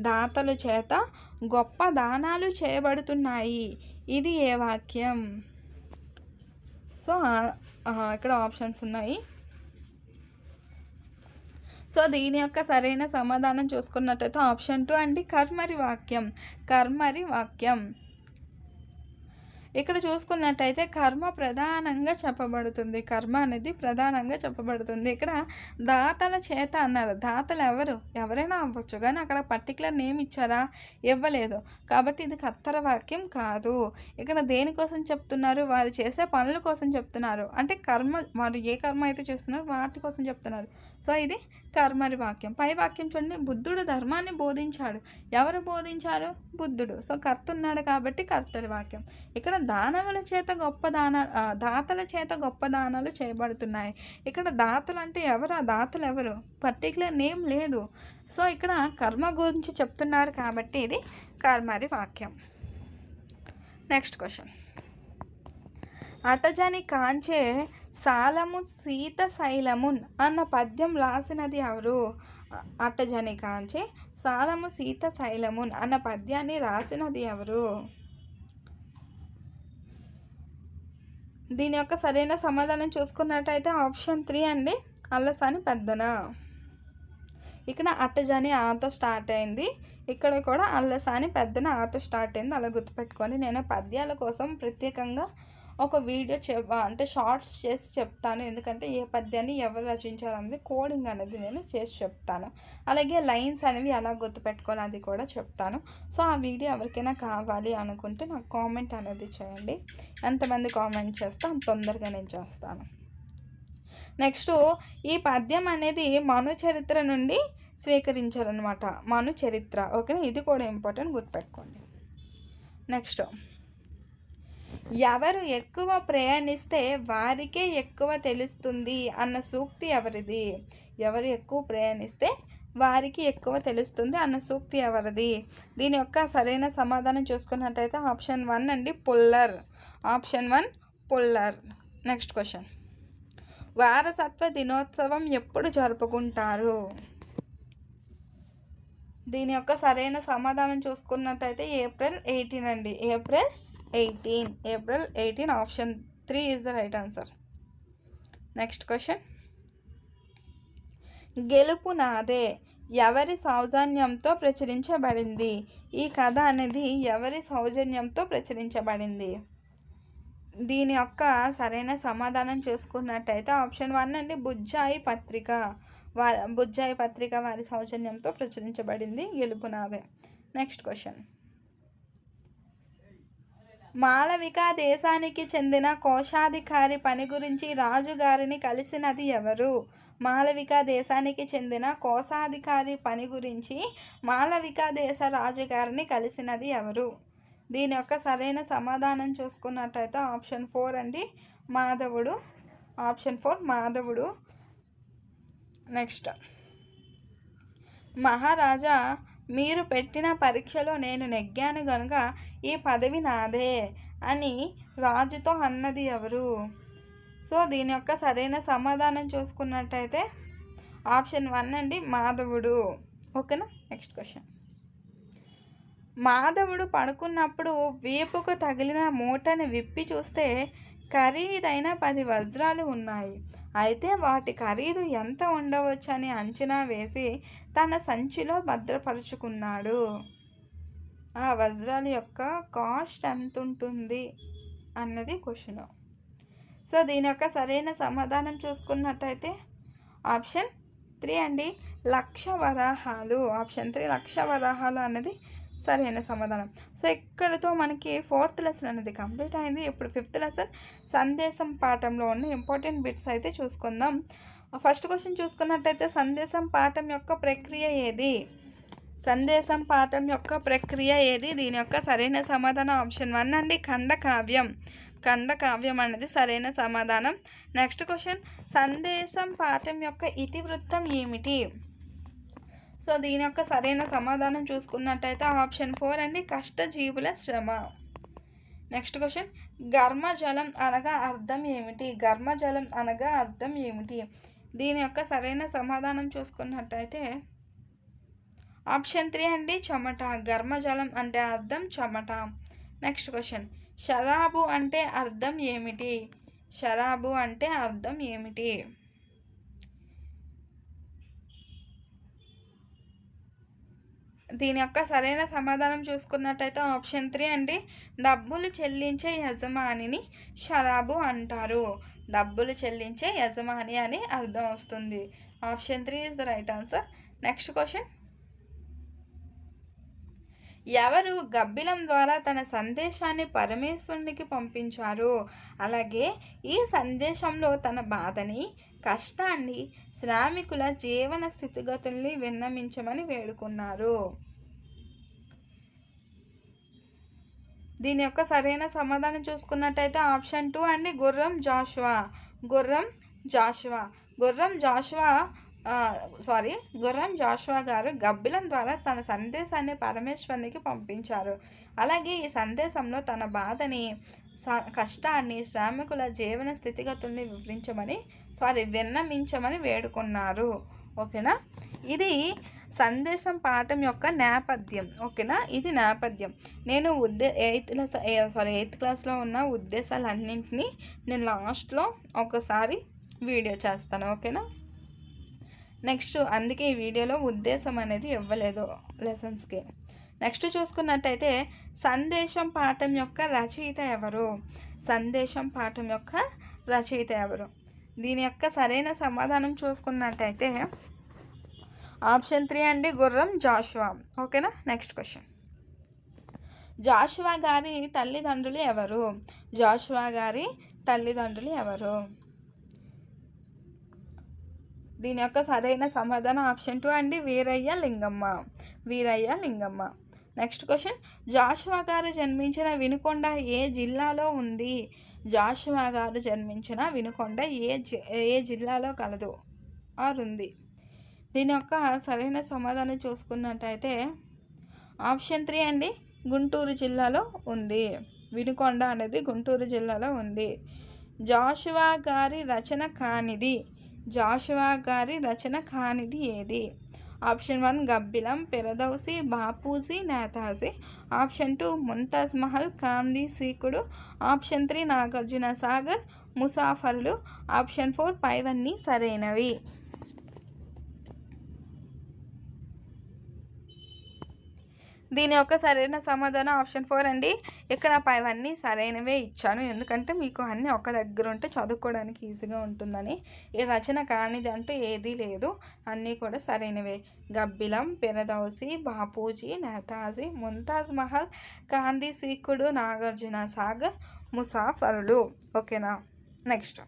దాతల చేత గొప్ప దానాలు చేయబడుతున్నాయి ఇది ఏ వాక్యం? సో ఇక్కడ ఆప్షన్స్ ఉన్నాయి. సో దీని యొక్క సరైన సమాధానం చూసుకున్నట్టయితే ఆప్షన్ 2 అండి, కర్మరి వాక్యం. కర్మరి వాక్యం. ఇక్కడ చూసుకున్నట్టయితే కర్మ ప్రధానంగా చెప్పబడుతుంది. కర్మ అనేది ప్రధానంగా చెప్పబడుతుంది. ఇక్కడ దాతల చేత అన్నారు. దాతలు ఎవరైనా అవ్వచ్చు కానీ అక్కడ పర్టికులర్ నేమ్ ఇచ్చారా? ఇవ్వలేదు కాబట్టి ఇది కర్తర వాక్యం కాదు. ఇక్కడ దేనికోసం చెప్తున్నారు? వారు చేసే పనుల కోసం చెప్తున్నారు. అంటే వారు ఏ కర్మ అయితే చేస్తున్నారో వాటి కోసం చెప్తున్నారు. సో ఇది కర్మరి వాక్యం. పై వాక్యం చూడండి, బుద్ధుడు ధర్మాన్ని బోధించాడు. ఎవరు బోధించారు? బుద్ధుడు. సో కర్త ఉన్నాడు కాబట్టి కర్తరి వాక్యం. ఇక్కడ దాతల చేత గొప్ప దానాలు చేయబడుతున్నాయి. ఇక్కడ దాతలు అంటే ఎవరు? ఆ దాతలు ఎవరు? పర్టికులర్ నేమ్ లేదు. సో ఇక్కడ కర్మ గురించి చెప్తున్నారు కాబట్టి ఇది కర్మరి వాక్యం. నెక్స్ట్ క్వశ్చన్ అటజని కాంచే సాలము సీత శైలమున్ అన్న పద్యం రాసినది ఎవరు? అట్టజని కాంచి సాలము సీత శైలము అన్న పద్యాన్ని రాసినది ఎవరు? దీని యొక్క సరైన సమాధానం చూసుకున్నట్టయితే ఆప్షన్ 3 అండి, అల్లసాని పెద్దన. ఇక్కడ అట్టజని ఆతో స్టార్ట్ అయింది, ఇక్కడ కూడా అల్లసాని పెద్దన ఆతో స్టార్ట్ అయింది. అలా గుర్తుపెట్టుకోండి. నేను పద్యాల కోసం ప్రత్యేకంగా ఒక వీడియో అంటే షార్ట్స్ చేసి చెప్తాను, ఎందుకంటే ఏ పద్యాన్ని ఎవరు రచించాలనేది కోడింగ్ అనేది నేను చేసి చెప్తాను. అలాగే లైన్స్ అనేవి ఎలా గుర్తుపెట్టుకోవాలి అది కూడా చెప్తాను. సో ఆ వీడియో ఎవరికైనా కావాలి అనుకుంటే నాకు కామెంట్ అనేది చేయండి. ఎంతమంది కామెంట్ చేస్తే అంత తొందరగా నేను చేస్తాను. నెక్స్ట్ ఈ పద్యం అనేది మను చరిత్ర నుండి స్వీకరించారనమాట. మను చరిత్ర, ఓకేనా, ఇది కూడా ఇంపార్టెంట్, గుర్తుపెట్టుకోండి. నెక్స్ట్, ఎవరు ఎక్కువ ప్రయాణిస్తే వారికే ఎక్కువ తెలుస్తుంది అన్న సూక్తి ఎవరిది? ఎవరు ఎక్కువ ప్రయాణిస్తే వారికి ఎక్కువ తెలుస్తుంది అన్న సూక్తి ఎవరిది? దీని యొక్క సరైన సమాధానం చూసుకున్నట్టయితే ఆప్షన్ 1 అండి, puller. Option 1 puller. Next question, వారసత్వ దినోత్సవం ఎప్పుడు జరుపుకుంటారు? దీని యొక్క సరైన సమాధానం చూసుకున్నట్టయితే ఏప్రిల్ 18 అండి. April 18. Option 3 is the right answer. Next question, గెలుపు నాదే ఎవరి సౌజన్యంతో ప్రచురించబడింది? ఈ కథ అనేది ఎవరి సౌజన్యంతో ప్రచురించబడింది? దీని యొక్క సరైన సమాధానం చూసుకున్నట్టయితే ఆప్షన్ 1 అండి, బుజ్జాయి పత్రిక. బుజ్జాయి పత్రిక వారి సౌజన్యంతో ప్రచురించబడింది. గెలుపు నాదే. నెక్స్ట్ క్వశ్చన్, మాళవిక దేశానికి చెందిన కోశాధికారి పని గురించి రాజుగారిని కలిసినది ఎవరు? మాళవిక దేశానికి చెందిన కోశాధికారి పని గురించి మాళవిక దేశ రాజుగారిని కలిసినది ఎవరు? దీని యొక్క సరైన సమాధానం చూసుకున్నట్టయితే ఆప్షన్ 4 అండి, మాధవుడు. ఆప్షన్ 4 మాధవుడు. నెక్స్ట్, మహారాజా మీరు పెట్టిన పరీక్షలో నేను నెగ్గాను కనుక ఈ పదవి నాదే అని రాజుతో అన్నది ఎవరు? సో దీని యొక్క సరైన సమాధానం చూసుకున్నట్టయితే ఆప్షన్ 1 అండి, మాధవుడు. ఓకేనా. నెక్స్ట్ క్వశ్చన్, మాధవుడు పడుకున్నప్పుడు వీపుకు తగిలిన మూటని విప్పి చూస్తే ఖరీదైన 10 వజ్రాలు ఉన్నాయి. అయితే వాటి ఖరీదు ఎంత ఉండవచ్చని అంచనా వేసి తన సంచిలో భద్రపరుచుకున్నాడు. ఆ వజ్రాల యొక్క కాస్ట్ ఎంత ఉంటుంది అన్నది క్వశ్చన్. సో దీని యొక్క సరైన సమాధానం చూసుకున్నట్టయితే ఆప్షన్ 3 అండి, 1,00,000 వరాహాలు. ఆప్షన్ 3 1,00,000 వరాహాలు అన్నది సరైన సమాధానం. సో ఇక్కడితో మనకి 4th లెసన్ అనేది కంప్లీట్ అయింది. ఇప్పుడు 5th లెసన్ సందేశం పాఠంలో ఉన్న ఇంపార్టెంట్ బిట్స్ అయితే చూసుకుందాం. ఫస్ట్ క్వశ్చన్ చూసుకున్నట్టయితే సందేశం పాఠం యొక్క ప్రక్రియ ఏది? సందేశం పాఠం యొక్క ప్రక్రియ ఏది? దీని యొక్క సరైన సమాధానం ఆప్షన్ 1 అండి, ఖండకావ్యం. ఖండకావ్యం అనేది సరైన సమాధానం. నెక్స్ట్ క్వశ్చన్, సందేశం పాఠం యొక్క ఇతివృత్తం ఏమిటి? సో దీని యొక్క సరైన సమాధానం చూసుకున్నట్టయితే ఆప్షన్ 4 అండి, కష్టజీవుల శ్రమ. నెక్స్ట్ క్వశ్చన్, ఘర్మజలం అనగా అర్థం ఏమిటి? ఘర్మజలం అనగా అర్థం ఏమిటి? దీని యొక్క సరైన సమాధానం చూసుకున్నట్టయితే ఆప్షన్ 3 అండి, చెమట. ఘర్మజలం అంటే అర్థం చెమట. నెక్స్ట్ క్వశ్చన్, షరాబు అంటే అర్థం ఏమిటి? షరాబు అంటే అర్థం ఏమిటి? దీని యొక్క సరైన సమాధానం చూసుకున్నట్టయితే ఆప్షన్ 3 అండి, డబ్బులు చెల్లించే యజమానిని షరాబు అంటారు. డబ్బులు చెల్లించే యజమాని అని అర్థం వస్తుంది. Option 3 is the right answer. Next question, ఎవరు గబ్బిలం ద్వారా తన సందేశాన్ని పరమేశ్వరునికి పంపించారు? అలాగే ఈ సందేశంలో తన బాధని, కష్టాన్ని, శ్రామికుల జీవన స్థితిగతుల్ని విన్నవించమని వేడుకున్నారు. దీని యొక్క సరైన సమాధానం చూసుకున్నట్టయితే ఆప్షన్ 2 అండి, గుర్రం జాషువా. గుర్రం జాషువా. గుర్రం జాషువా గారు గబ్బిలం ద్వారా తన సందేశాన్ని పరమేశ్వరునికి పంపించారు. అలాగే ఈ సందేశంలో తన బాధని, కష్టాన్ని, శ్రామికుల జీవన స్థితిగతుల్ని విన్నవించమని వేడుకున్నారు. ఓకేనా. ఇది సందేశం పాఠం యొక్క నేపథ్యం. ఓకేనా, ఇది నేపథ్యం. నేను ఎయిత్ క్లాస్లో ఉన్న ఉద్దేశాలన్నింటినీ నేను లాస్ట్లో ఒకసారి వీడియో చేస్తాను. ఓకేనా. నెక్స్ట్ అందుకే ఈ వీడియోలో ఉద్దేశం అనేది ఇవ్వలేదు లెసన్స్కి. నెక్స్ట్ చూసుకున్నట్టయితే సందేశం పాఠం యొక్క రచయిత ఎవరు? సందేశం పాఠం యొక్క రచయిత ఎవరు? దీని యొక్క సరైన సమాధానం చూసుకున్నట్టయితే ఆప్షన్ 3 అండి, గుర్రం జాషువా. ఓకేనా. నెక్స్ట్ క్వశ్చన్, జాషువా గారి తల్లిదండ్రులు ఎవరు? జాషువా గారి తల్లిదండ్రులు ఎవరు? దీని యొక్క సరైన సమాధానం ఆప్షన్ 2 అండి, వీరయ్య లింగమ్మ. వీరయ్య లింగమ్మ. నెక్స్ట్ క్వశ్చన్, జాషువా గారు జన్మించిన వినుకొండ ఏ జిల్లాలో ఉంది? జాషువా గారు జన్మించిన వినుకొండ ఏ జిల్లాలో కలదు ఆర్ ఉంది? దీని యొక్క సరైన సమాధానం చూసుకున్నట్టయితే ఆప్షన్ 3 అండి, గుంటూరు జిల్లాలో ఉంది. వినుకొండ అనేది గుంటూరు జిల్లాలో ఉంది. జాషువా గారి రచన కానిది, జాషువా గారి రచన కానిది ఏది? Option 1 Gabbilam, Firdausi, Bapuji, Netaji. Option 2 Mumtaz Mahal, Kandiseekudu. Option 3 Nagarjuna Sagar, Musafirulu. Option 4 పైవన్నీ సరైనవి. దీని యొక్క సరైన సమాధానం ఆప్షన్ 4 అండి. ఇక్కడ పైవన్నీ సరైనవే ఇచ్చాను, ఎందుకంటే మీకు అన్నీ ఒక దగ్గర ఉంటే చదువుకోవడానికి ఈజీగా ఉంటుందని. ఈ రచన కానిది అంటూ ఏదీ లేదు, అన్నీ కూడా సరైనవే. గబ్బిలం, పెరదౌసి, బాపూజీ, నేతాజీ, ముంతాజ్ మహల్, కాందీ సీకుడు, నాగార్జున సాగర్, ముసాఫరులు. ఓకేనా. నెక్స్ట్,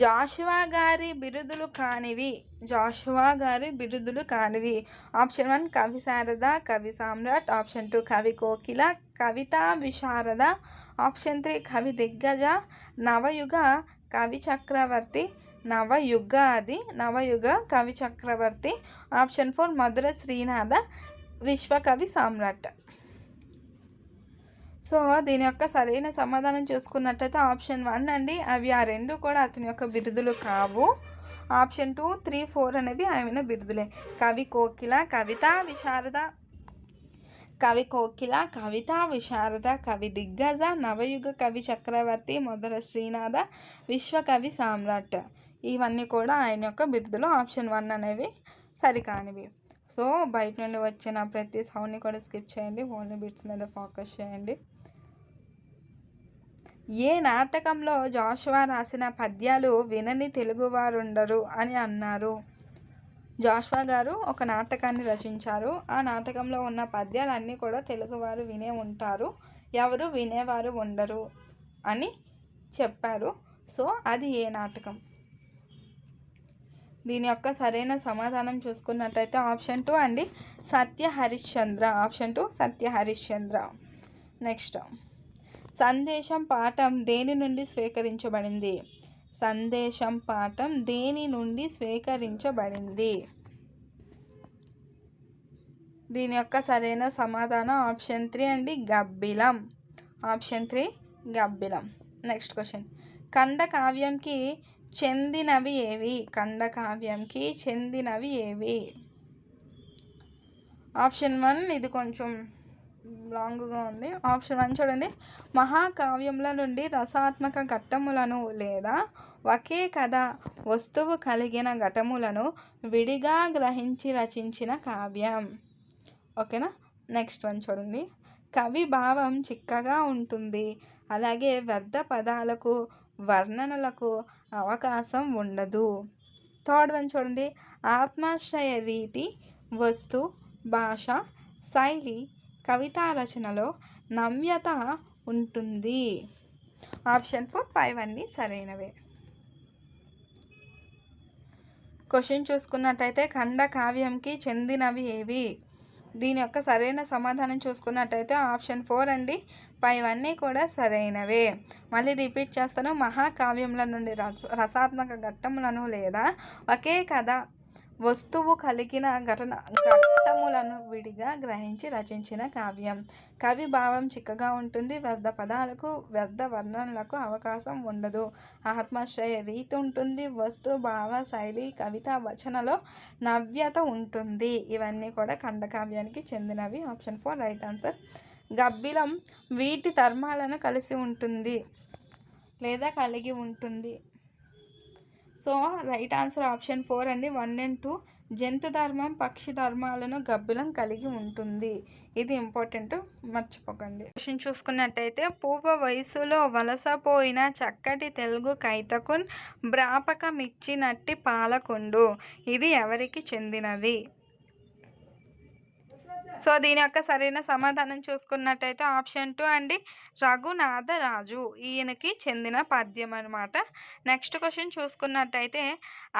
జాషువా గారి బిరుదులు కానివి, జాషువా గారి బిరుదులు కానివి. ఆప్షన్ 1 కవి శారద, కవి సామ్రాట్. ఆప్షన్ 2 కవి కోకిల, కవితా విశారద. ఆప్షన్ 3 కవి దిగ్గజ, నవయుగ కవి చక్రవర్తి. నవయుగ కవి చక్రవర్తి. ఆప్షన్ 4 మధుర శ్రీనాథ, విశ్వకవి సామ్రాట్. సో దీని యొక్క సరైన సమాధానం చూసుకున్నట్టయితే ఆప్షన్ 1 అండి. అవి ఆ రెండు కూడా అతని యొక్క బిరుదులు కావు. ఆప్షన్ 2, 3, 4 అనేవి ఆయన బిరుదులే. కవి కోకిల, కవితా విశారద, కవి దిగ్గజ, నవయుగ కవి చక్రవర్తి, మధుర శ్రీనాథ, విశ్వకవి సామ్రాట్. ఇవన్నీ కూడా ఆయన యొక్క బిరుదులు. ఆప్షన్ 1 అనేవి సరికానివి. సో బయట నుండి వచ్చిన ప్రతి సౌండ్ని కూడా స్కిప్ చేయండి, ఓన్లీ బిట్స్ మీద ఫోకస్ చేయండి. ఏ నాటకంలో జాషువా రాసిన పద్యాలు వినని తెలుగువారుండరు అని అన్నారు? జాషువా గారు ఒక నాటకాన్ని రచించారు. ఆ నాటకంలో ఉన్న పద్యాలన్నీ కూడా తెలుగువారు వినే ఉంటారు, ఎవరు వినేవారు ఉండరు అని చెప్పారు. సో అది ఏ నాటకం? దీని యొక్క సరైన సమాధానం చూసుకున్నట్టయితే ఆప్షన్ 2 అండి, సత్య హరిశ్చంద్ర. ఆప్షన్ 2 సత్య హరిశ్చంద్ర. నెక్స్ట్, సందేశం పాఠం దేని నుండి స్వీకరించబడింది? సందేశం పాఠం దేని నుండి స్వీకరించబడింది? దీని యొక్క సరైన సమాధానం ఆప్షన్ 3 అండి, గబ్బిలం. ఆప్షన్ 3 గబ్బిలం. నెక్స్ట్ క్వశ్చన్, ఖండకావ్యంకి చెందినవి ఏవి? ఖండకావ్యంకి చెందినవి ఏవి? ఆప్షన్ 1 ఇది కొంచెం లాంగ్గా ఉంది. ఆప్షన్ 1 చూడండి, మహాకావ్యముల నుండి రసాత్మక ఘట్టములను లేదా ఒకే కథ వస్తువు కలిగిన ఘటములను విడిగా గ్రహించి రచించిన కావ్యం. ఓకేనా. నెక్స్ట్ 1 చూడండి, కవి భావం చిక్కగా ఉంటుంది, అలాగే వ్యర్థ పదాలకు వర్ణనలకు అవకాశం ఉండదు. థర్డ్ 1 చూడండి, ఆత్మాశ్రయ రీతి, వస్తు, భాష, శైలి, కవితా రచనలో నమ్యత ఉంటుంది. ఆప్షన్ 4 పైవన్నీ సరైనవే. క్వశ్చన్ చూసుకున్నట్టయితే ఖండకావ్యంకి చెందినవి ఏవి? దీని యొక్క సరైన సమాధానం చూసుకున్నట్టయితే ఆప్షన్ 4 అండి, పైవన్నీ కూడా సరైనవే. మళ్ళీ రిపీట్ చేస్తాను, మహాకావ్యముల నుండి రసాత్మక ఘట్టములను లేదా ఒకే కథ వస్తువు కలిగిన ఘట్టములను విడిగా గ్రహించి రచించిన కావ్యం. కవి భావం చిక్కగా ఉంటుంది. వ్యర్థ పదాలకు, వ్యర్థ వర్ణనలకు అవకాశం ఉండదు. ఆత్మాశ్రయ రీతి ఉంటుంది. వస్తు భావ శైలి, కవిత వచనలో నవ్యత ఉంటుంది. ఇవన్నీ కూడా ఖండకావ్యానికి చెందినవి. Option 4 right answer. గబ్బిలం వీటి ధర్మాలను కలిసి ఉంటుంది లేదా కలిగి ఉంటుంది. సో రైట్ ఆన్సర్ ఆప్షన్ 4 అండి. 1 and 2 జంతు ధర్మం, పక్షి ధర్మాలను గబ్బిలం కలిగి ఉంటుంది. ఇది ఇంపార్టెంట్, మర్చిపోకండి. క్వశ్చన్ చూసుకున్నట్టయితే పూర్వ వయసులో వలసపోయిన చక్కటి తెలుగు కైతకున్ బ్రాపకమిచ్చినట్టి పాలకొండు. ఇది ఎవరికి చెందినది? సో దీని యొక్క సరైన సమాధానం చూసుకున్నట్టయితే ఆప్షన్ 2 అండి, రఘునాథరాజు. ఈయనకి చెందిన పద్యం అనమాట. నెక్స్ట్ క్వశ్చన్ చూసుకున్నట్టయితే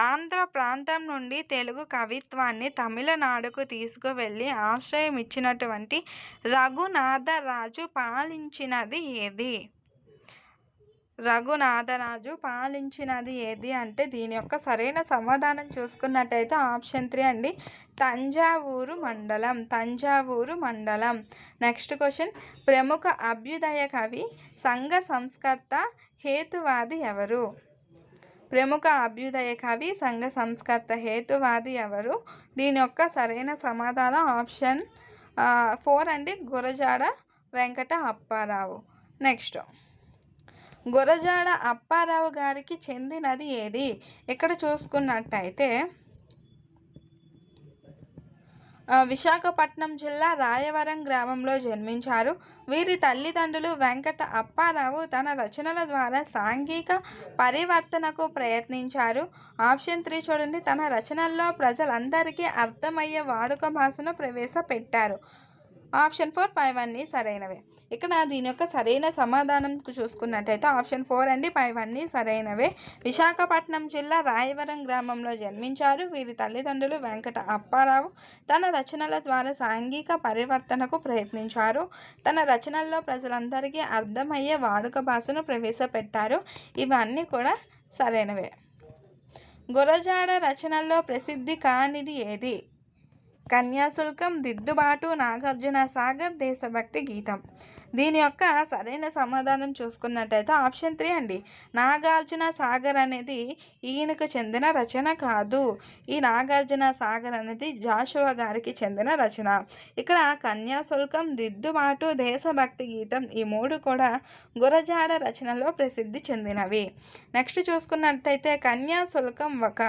ఆంధ్ర ప్రాంతం నుండి తెలుగు కవిత్వాన్ని తమిళనాడుకు తీసుకువెళ్ళి ఆశ్రయం ఇచ్చినటువంటి రఘునాథరాజు పాలించినది ఏది? రఘునాథరాజు పాలించినది ఏది అంటే దీని యొక్క సరైన సమాధానం చూసుకున్నట్టయితే ఆప్షన్ 3 అండి, తంజావూరు మండలం. తంజావూరు మండలం. నెక్స్ట్ క్వశ్చన్, ప్రముఖ అభ్యుదయ కవి, సంఘ సంస్కర్త, హేతువాది ఎవరు? ప్రముఖ అభ్యుదయ కవి, సంఘ సంస్కర్త, హేతువాది ఎవరు? దీని యొక్క సరైన సమాధానం ఆప్షన్ 4 అండి, గురజాడ వెంకట అప్పారావు. నెక్స్ట్, గురజాడ అప్పారావు గారికి చెందినది ఏది? ఇక్కడ చూసుకున్నట్టయితే విశాఖపట్నం జిల్లా రాయవరం గ్రామంలో జన్మించారు. వీరి తల్లిదండ్రులు వెంకట అప్పారావు తన రచనల ద్వారా సాంఘిక పరివర్తనకు ప్రయత్నించారు. ఆప్షన్ 3 చూడండి, తన రచనల్లో ప్రజలందరికీ అర్థమయ్యే వాడుక భాషను ప్రవేశపెట్టారు. ఆప్షన్ 4, 5 అన్నీ సరైనవే. ఇక్కడ దీని యొక్క సరైన సమాధానం చూసుకున్నట్టయితే ఆప్షన్ 4 అండి, 5 అన్నీ సరైనవే. విశాఖపట్నం జిల్లా రాయవరం గ్రామంలో జన్మించారు. వీరి తల్లిదండ్రులు వెంకట అప్పారావు తన రచనల ద్వారా సాంఘిక పరివర్తనకు ప్రయత్నించారు. తన రచనల్లో ప్రజలందరికీ అర్థమయ్యే వాడుక భాషను ప్రవేశపెట్టారు. ఇవన్నీ కూడా సరైనవే. గురజాడ రచనల్లో ప్రసిద్ధి కానిది ఏది? కన్యాశుల్కం, దిద్దుబాటు, నాగార్జున సాగర్, దేశభక్తి గీతం. దీని యొక్క సరైన సమాధానం చూసుకున్నట్టయితే ఆప్షన్ 3 అండి, నాగార్జున సాగర్ అనేది ఈయనకు చెందిన రచన కాదు. ఈ నాగార్జున సాగర్ అనేది జాషువా గారికి చెందిన రచన. ఇక్కడ కన్యాశుల్కం, దిద్దుబాటు, దేశభక్తి గీతం ఈ 3 కూడా గురజాడ రచనలో ప్రసిద్ధి చెందినవి. నెక్స్ట్ చూసుకున్నట్టయితే కన్యాశుల్కం ఒక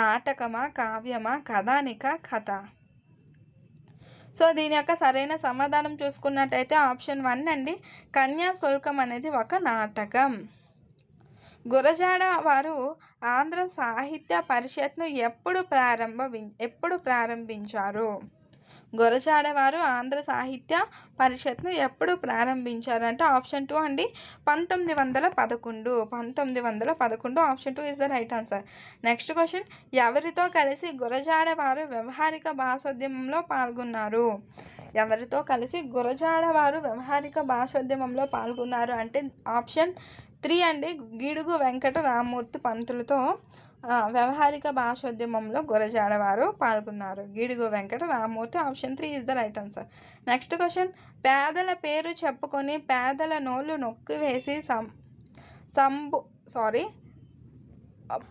నాటకమా, కావ్యమా, కథానిక, కథ? సో దీని యొక్క సరైన సమాధానం చూసుకున్నట్టయితే ఆప్షన్ 1 అండి, కన్యాశుల్కం అనేది ఒక నాటకం. గురజాడ వారు ఆంధ్ర సాహిత్య పరిషత్ను ఎప్పుడు ప్రారంభించారు? గురజాడ వారు ఆంధ్ర సాహిత్య పరిషత్ను ఎప్పుడు ప్రారంభించారు అంటే ఆప్షన్ 2 అండి, 1911. 1911. Option 2 is the right answer. Next question, ఎవరితో కలిసి గురజాడ వారు వ్యవహారిక భాషోద్యమంలో పాల్గొన్నారు? ఎవరితో కలిసి గురజాడ వారు వ్యవహారిక భాషోద్యమంలో పాల్గొన్నారు అంటే ఆప్షన్ 3 అండి, గిడుగు వెంకట రామమూర్తి పంతులతో వ్యవహారిక భాషోద్యమంలో గురజాడ వారు పాల్గొన్నారు. Gidugu Venkata Ramamurthy. Option 3 is the right answer. Next question, పేదల పేరు చెప్పుకొని పేదల నోళ్ళు నొక్కివేసి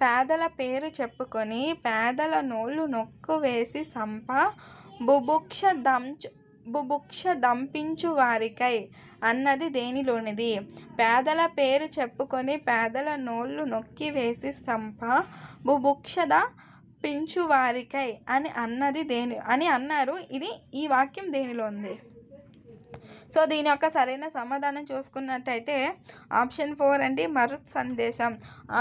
పేదల పేరు చెప్పుకొని పేదల నోళ్ళు నొక్కివేసి బుభుక్ష దంపించు వారికై అన్నది దేనిలోనిది? పేదల పేరు చెప్పుకొని పేదల నోళ్ళు నొక్కివేసి బుభుక్ష పించువారికై అని అన్నది అని అన్నారు. ఈ వాక్యం దేనిలో ఉంది? సో దీని యొక్క సరైన సమాధానం చూసుకున్నట్టయితే ఆప్షన్ 4 అండి, మరుత్ సందేశం.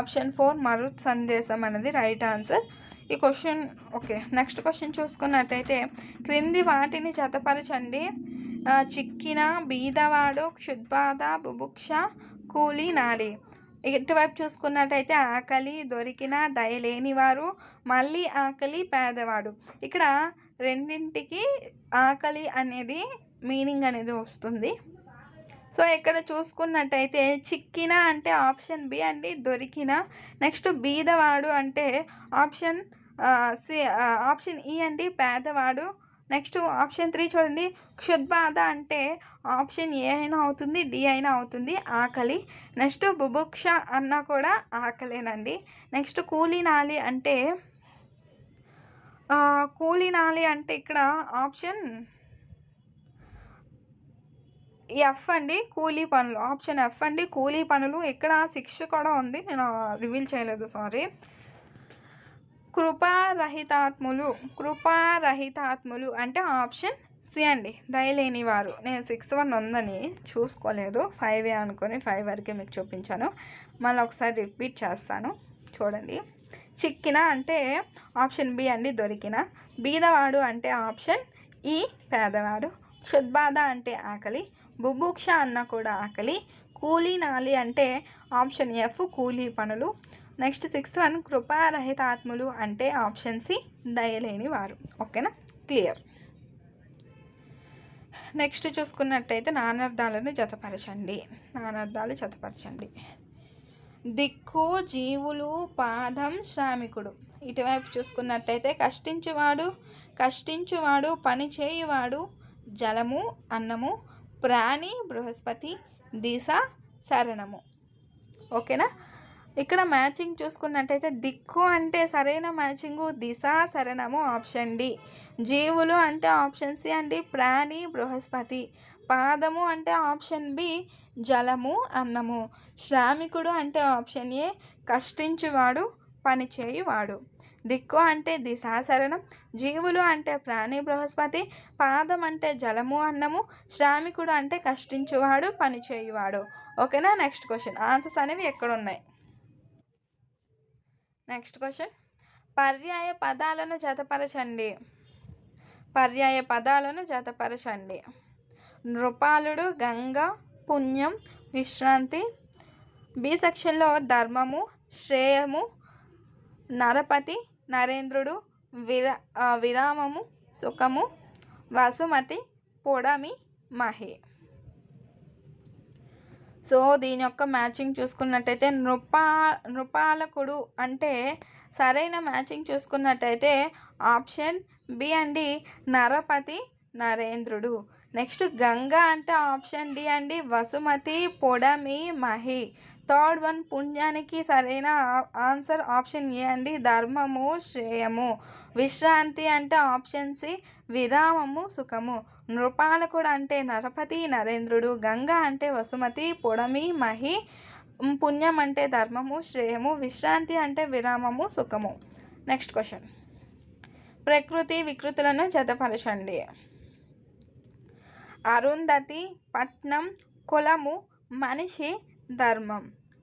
ఆప్షన్ 4 మరుత్ సందేశం అనేది రైట్ ఆన్సర్. ఈ క్వశ్చన్ ఓకే. నెక్స్ట్ క్వశ్చన్ చూసుకున్నట్టయితే క్రింది వాటిని జతపరచండి. చిక్కిన, బీదవాడు, క్షుద్బాధ, బుభుక్ష, కూలీ, నాలి. ఇటువైపు చూసుకున్నట్టయితే ఆకలి, దొరికిన, దయలేనివారు, మళ్ళీ ఆకలి, పేదవాడు. ఇక్కడ రెండింటికి ఆకలి అనేది మీనింగ్ అనేది వస్తుంది. సో ఇక్కడ చూసుకున్నట్టయితే చిక్కిన అంటే ఆప్షన్ బి అండి, దొరికిన. నెక్స్ట్ బీదవాడు అంటే ఆప్షన్ ఆప్షన్ ఈ అండి పేదవాడు. నెక్స్ట్ ఆప్షన్ 3 చూడండి, క్షుద్బాధ అంటే ఆప్షన్ ఏ అయినా అవుతుంది, డి అయినా అవుతుంది, ఆకలి. నెక్స్ట్ బుభుక్ష అన్నా కూడా ఆకలేనండి. నెక్స్ట్ కూలీనాలి అంటే ఇక్కడ ఆప్షన్ ఎఫ్ అండి, కూలీ పనులు. ఆప్షన్ ఎఫ్ అండి, కూలీ పనులు. ఇక్కడ శిక్ష కూడా ఉంది, నేను రివీల్ చేయలేదు, సారీ. కృపారహితాత్ములు అంటే ఆప్షన్ సి అండి, దయలేని వారు. నేను 6th వన్ ఉందని చూసుకోలేదు, 5 అనుకొని 5 వరకే మీకు చూపించాను. మళ్ళీ ఒకసారి రిపీట్ చేస్తాను చూడండి. చిక్కిన అంటే ఆప్షన్ బి అండి, దొరికిన. బీదవాడు అంటే ఆప్షన్ ఈ, పేదవాడు. క్షుద్బాధ అంటే ఆకలి. బుభుక్ష అన్న కూడా ఆకలి. కూలీనాలి అంటే ఆప్షన్ ఎఫ్, కూలీ పనులు. నెక్స్ట్ 6th వన్, కృపారహితాత్ములు అంటే ఆప్షన్ సి, దయలేని వారు. ఓకేనా, క్లియర్. నెక్స్ట్ చూసుకున్నట్టయితే నానార్థాలను జతపరచండి. దిక్కు జీవులు, పాదం శ్రామికుడు. ఇటువైపు చూసుకున్నట్టయితే కష్టించువాడు, పని చేయువాడు, జలము అన్నము, ప్రాణి బృహస్పతి, దిశ శరణము. ఓకేనా, ఇక్కడ మ్యాచింగ్ చూసుకున్నట్టయితే దిక్కు అంటే సరైన మ్యాచింగు దిశ శరణము, ఆప్షన్ డి. జీవులు అంటే ఆప్షన్ సి అండి, ప్రాణి బృహస్పతి. పాదము అంటే ఆప్షన్ బి, జలము అన్నము. శ్రామికుడు అంటే ఆప్షన్ ఏ, కష్టించువాడు, పనిచేయువాడు. దిక్కు అంటే దిశాశరణం, జీవులు అంటే ప్రాణి బృహస్పతి, పాదం అంటే జలము అన్నము, శ్రామికుడు అంటే కష్టించువాడు, పనిచేయువాడు. ఓకేనా, నెక్స్ట్ క్వశ్చన్. ఆన్సర్స్ అనేవి ఎక్కడ ఉన్నాయి? నెక్స్ట్ క్వశ్చన్, పర్యాయ పదాలను జతపరచండి. నృపాలుడు, గంగ, పుణ్యం, విశ్రాంతి. బి సెక్షన్లో ధర్మము, శ్రేయము, నరపతి, నరేంద్రుడు, విరామము, సుఖము, వసుమతి, పొడమి, మహి. సో దీని యొక్క మ్యాచింగ్ చూసుకున్నట్టయితే నృపాలకుడు అంటే సరైన మ్యాచింగ్ చూసుకున్నట్టయితే ఆప్షన్ బి అండి, నరపతి, నరేంద్రుడు. నెక్స్ట్ గంగా అంటే ఆప్షన్ డి అండి, వసుమతి, పొడమి, మహి. థర్డ్ వన్, పుణ్యానికి సరైన ఆన్సర్ ఆప్షన్ ఏ అండి, ధర్మము, శ్రేయము. విశ్రాంతి అంటే ఆప్షన్ సి, విరామము, సుఖము. నృపాలకుడు అంటే నరపతి, నరేంద్రుడు. గంగా అంటే వసుమతి, పొడమి, మహి. పుణ్యం అంటే ధర్మము, శ్రేయము. విశ్రాంతి అంటే విరామము, సుఖము. నెక్స్ట్ క్వశ్చన్, ప్రకృతి వికృతులను జతపరచండి. అరుంధతి, పట్నం, కులము, మనిషి, ధర్మం.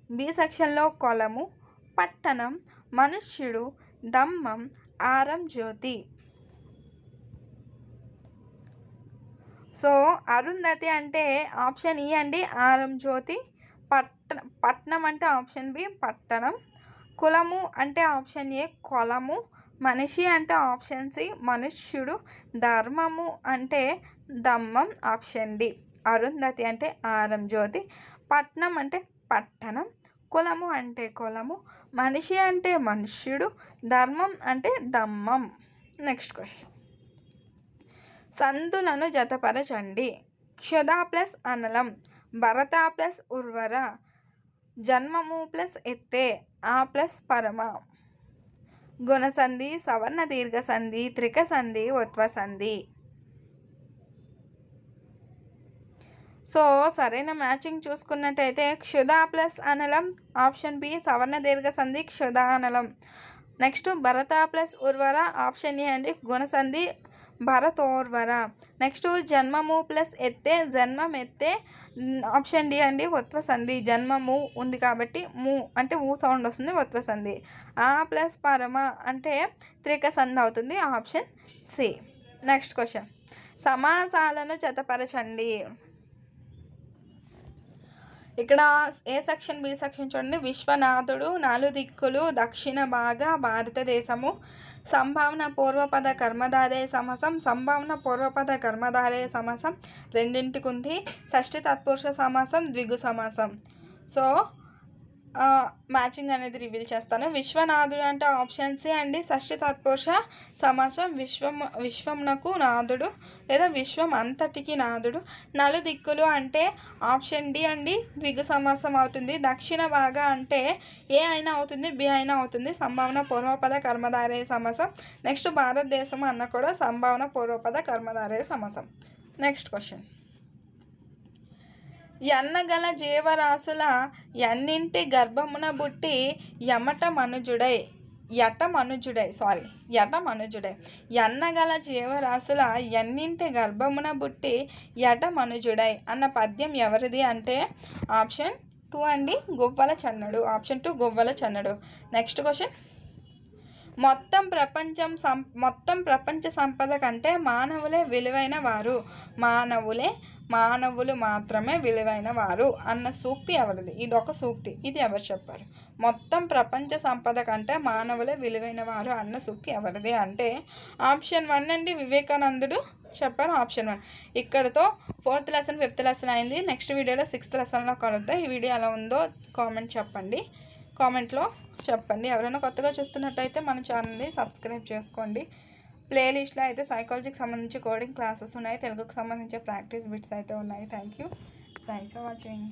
బి సెక్షన్లో కొలము, పట్టణం, మనుష్యుడు, ధమ్మం, ఆరం జ్యోతి. సో అరుంధతి అంటే ఆప్షన్ ఈ అండి, ఆరం జ్యోతి. పట్నం అంటే ఆప్షన్ బి, పట్టణం. కులము అంటే ఆప్షన్ ఏ, కొలము. మనిషి అంటే ఆప్షన్ సి, మనుష్యుడు. ధర్మము అంటే ధమ్మం, ఆప్షన్ డి. అరుంధతి అంటే ఆరం జ్యోతి, పట్నం అంటే పట్టణం, కులము అంటే కులము, మనిషి అంటే మనుష్యుడు, ధర్మం అంటే ధమ్మం. నెక్స్ట్ క్వశ్చన్, సందులను జతపరచండి. క్షుధ ప్లస్ అనలం, భరత ప్లస్ ఉర్వర, జన్మము ప్లస్ ఎత్తే, ఆ ప్లస్ పరమ. గుణసంధి, సవర్ణ దీర్ఘ సంధి, త్రిక సంధి, ఉత్వ సంధి. సో సరైన మ్యాచింగ్ చూసుకున్నట్టయితే క్షుధ ప్లస్ అనలం, ఆప్షన్ బి, సవర్ణ దీర్ఘ సంధి, క్షుధ అనలం. నెక్స్ట్ భరత ప్లస్ ఉర్వర, ఆప్షన్ ఏ అండి, గుణసంధి, భరతోర్వర. నెక్స్ట్ జన్మము ప్లస్ ఎత్తే, జన్మం ఎత్తే, ఆప్షన్ డి అండి, ఉత్వ సంధి. జన్మము ఉంది కాబట్టి ము అంటే ఊ సౌండ్ వస్తుంది, ఉత్వ సంధి. ఆ ప్లస్ పరమ అంటే త్రిక సంధి అవుతుంది, ఆప్షన్ సి. నెక్స్ట్ క్వశ్చన్, సమాసాలను జతపరచండి. ఇక్కడ ఏ సెక్షన్, బి సెక్షన్ చూడండి. విశ్వనాథుడు, నలుదిక్కులు, దక్షిణ భాగ భారతదేశము, సంభావన పూర్వపద కర్మధారే సమాసం, సంభావన పూర్వపద కర్మధారే సమాసం రెండింటికి ఉంది. షష్ఠి తత్పురుష సమాసం, ద్విగు సమాసం. సో మ్యాచింగ్ అనేది రివీల్ చేస్తాను. విశ్వనాథుడు అంటే ఆప్షన్ సి అండి, షష్ఠి తత్పురుష సమాసం. విశ్వంనకు నాథుడు లేదా విశ్వం అంతటికి నాథుడు. నలుదిక్కులు అంటే ఆప్షన్ డి అండి, ద్విగు సమాసం అవుతుంది. దక్షిణ భాగ అంటే ఏ అయినా అవుతుంది, బి అయినా అవుతుంది. సంభావన పూర్వపద కర్మధారయ సమాసం. నెక్స్ట్ భారతదేశం అన్న కూడా సంభావన పూర్వపద కర్మధారయ సమాసం. Next question. ఎన్నగల జీవరాశుల ఎన్నింటి గర్భమున బుట్టి ఎట మనుజుడై ఎన్నగల జీవరాశుల ఎన్నింటి గర్భమున బుట్టి ఎట మనుజుడై అన్న పద్యం ఎవరిది అంటే ఆప్షన్ 2 అండి, Guvvala Chennudu. Option 2 Guvvala Chennudu. Next question. మొత్తం ప్రపంచ సంపద కంటే మానవులే విలువైన వారు. మానవులు మాత్రమే విలువైన వారు అన్న సూక్తి ఎవరిది? ఇది ఒక సూక్తి. ఇది ఎవరు చెప్పారు? మొత్తం ప్రపంచ సంపద కంటే మానవులే విలువైన వారు అన్న సూక్తి ఎవరిది అంటే ఆప్షన్ 1 అండి, వివేకానందుడు చెప్పారు. ఆప్షన్ 1. ఇక్కడతో 4th లెసన్ 5th లెసన్ అయింది. నెక్స్ట్ వీడియోలో 6th లెసన్లో కలుద్దాం. ఈ వీడియో ఎలా ఉందో కామెంట్లో చెప్పండి. ఎవరైనా కొత్తగా చూస్తున్నట్టయితే మన ఛానల్ని సబ్స్క్రైబ్ చేసుకోండి. ప్లేలిస్ట్లో అయితే సైకాలజీకి సంబంధించి కోడింగ్ క్లాసెస్ ఉన్నాయి, తెలుగుకు సంబంధించి ప్రాక్టీస్ బిట్స్ అయితే ఉన్నాయి. Thank you. Thanks for watching.